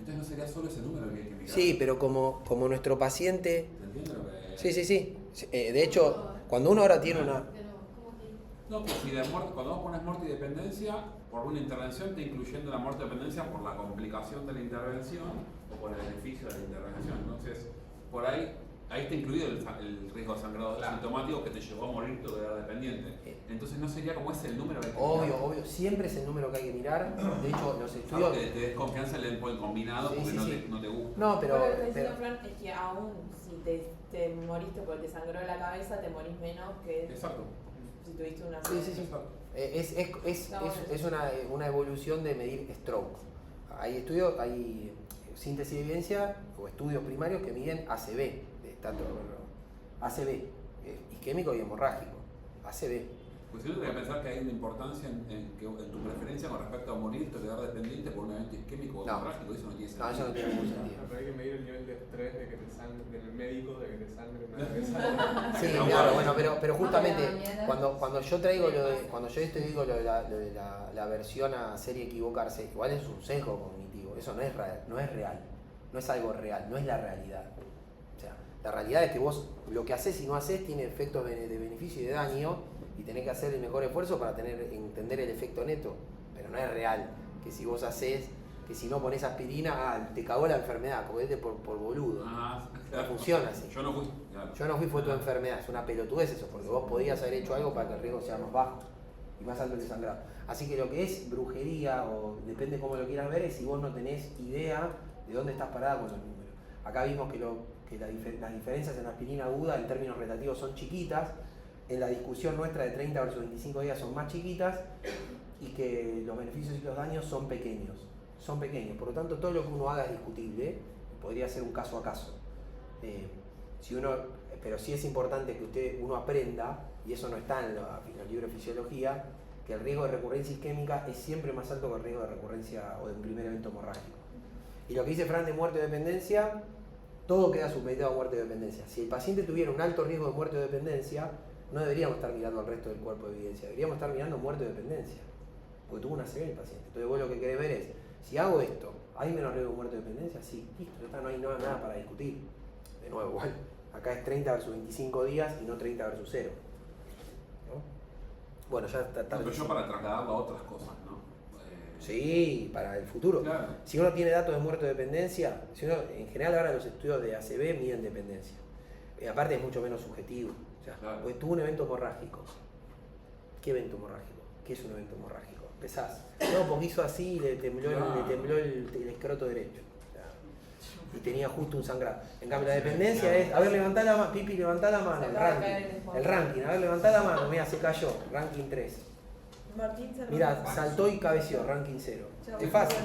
Entonces no sería solo ese número el que hay que mirar. Sí, pero como nuestro paciente... ¿Se entiende lo que...? Sí. De hecho, cuando uno ahora tiene una... No, pues si cuando vos pones muerte y dependencia, por una intervención te incluyendo la muerte y dependencia por la complicación de la intervención o por el beneficio de la intervención. Entonces, por ahí está incluido el riesgo de sangrado sintomático que te llevó a morir tu edad dependiente. Entonces no sería como ese el número que hay que mirar. Obvio, siempre es el número que hay que mirar. De hecho, los estudios... Claro que te des confianza en el endpoint combinado porque no te gusta. No, pero lo que está diciendo Fran es que aún si te moriste porque te sangró la cabeza, te morís menos que... Exacto. Si tuviste una... Sí. Es una evolución de medir stroke. Hay estudios, hay síntesis de evidencia o estudios primarios que miden ACV, ACV, isquémico y hemorrágico, ACV. Pues yo tendría que pensar que hay una importancia en tu preferencia con respecto a morirte o quedar dependiente por un evento isquémico o hemorrágico, eso no tiene sentido. No, eso no tiene ningún sentido. Pero hay que medir el nivel de estrés de que te sangre, del médico, de que te sangre una cabeza. Sí, claro, bueno, pero justamente cuando yo traigo cuando yo digo lo de la aversión a hacer y equivocarse, igual es un sesgo cognitivo, eso no es real, no es algo real, no es la realidad. O sea, la realidad es que vos lo que haces y no haces tiene efectos de beneficio y de daño, y tenés que hacer el mejor esfuerzo para entender el efecto neto, pero no es real que si vos haces, que si no pones aspirina, te cagó la enfermedad, cogete por boludo. Claro. No funciona así. Yo no fui. Claro. Yo no fui, fue tu enfermedad, es una pelotudez eso, porque vos podías haber hecho algo para que el riesgo sea más bajo y más alto el sangrado. Así que lo que es brujería, o depende cómo lo quieras ver, es si vos no tenés idea de dónde estás parada con los números. Acá vimos que las diferencias en la aspirina aguda en términos relativos son chiquitas. En la discusión nuestra de 30 versus 25 días son más chiquitas y que los beneficios y los daños son pequeños. Por lo tanto, todo lo que uno haga es discutible, podría ser un caso a caso. Pero sí es importante que uno aprenda, y eso no está en los libros de fisiología, que el riesgo de recurrencia isquémica es siempre más alto que el riesgo de recurrencia o de un primer evento hemorrágico. Y lo que dice Fran de muerte o dependencia, todo queda supeditado a muerte o dependencia. Si el paciente tuviera un alto riesgo de muerte o dependencia, no deberíamos estar mirando al resto del cuerpo de evidencia, deberíamos estar mirando muerte o dependencia, porque tuvo una ACV el paciente. Entonces vos lo que querés ver es, si hago esto, ¿hay menos riesgo de muerte o dependencia? Sí, listo, no hay nada para discutir. De nuevo, igual, acá es 30 versus 25 días y no 30 versus 0. ¿No? Bueno, ya está tarde. Pero yo para trasladarlo a otras cosas, ¿no? Sí, para el futuro. Claro. Si uno tiene datos de muerte o dependencia, en general ahora los estudios de ACV miden dependencia. Aparte es mucho menos subjetivo. O sea, claro. Porque tuvo un evento hemorrágico. ¿Qué evento hemorrágico? ¿Qué es un evento hemorrágico? Empezás. No, porque hizo así y le tembló el escroto derecho. O sea, y tenía justo un sangrado. En cambio la dependencia es, a ver, levantá la mano, Pipi, levantá la mano, el ranking, a ver, levantá la mano, mira, se cayó, ranking 3. Martín, Mira, saltó y cabeció, ranking 0. Es fácil.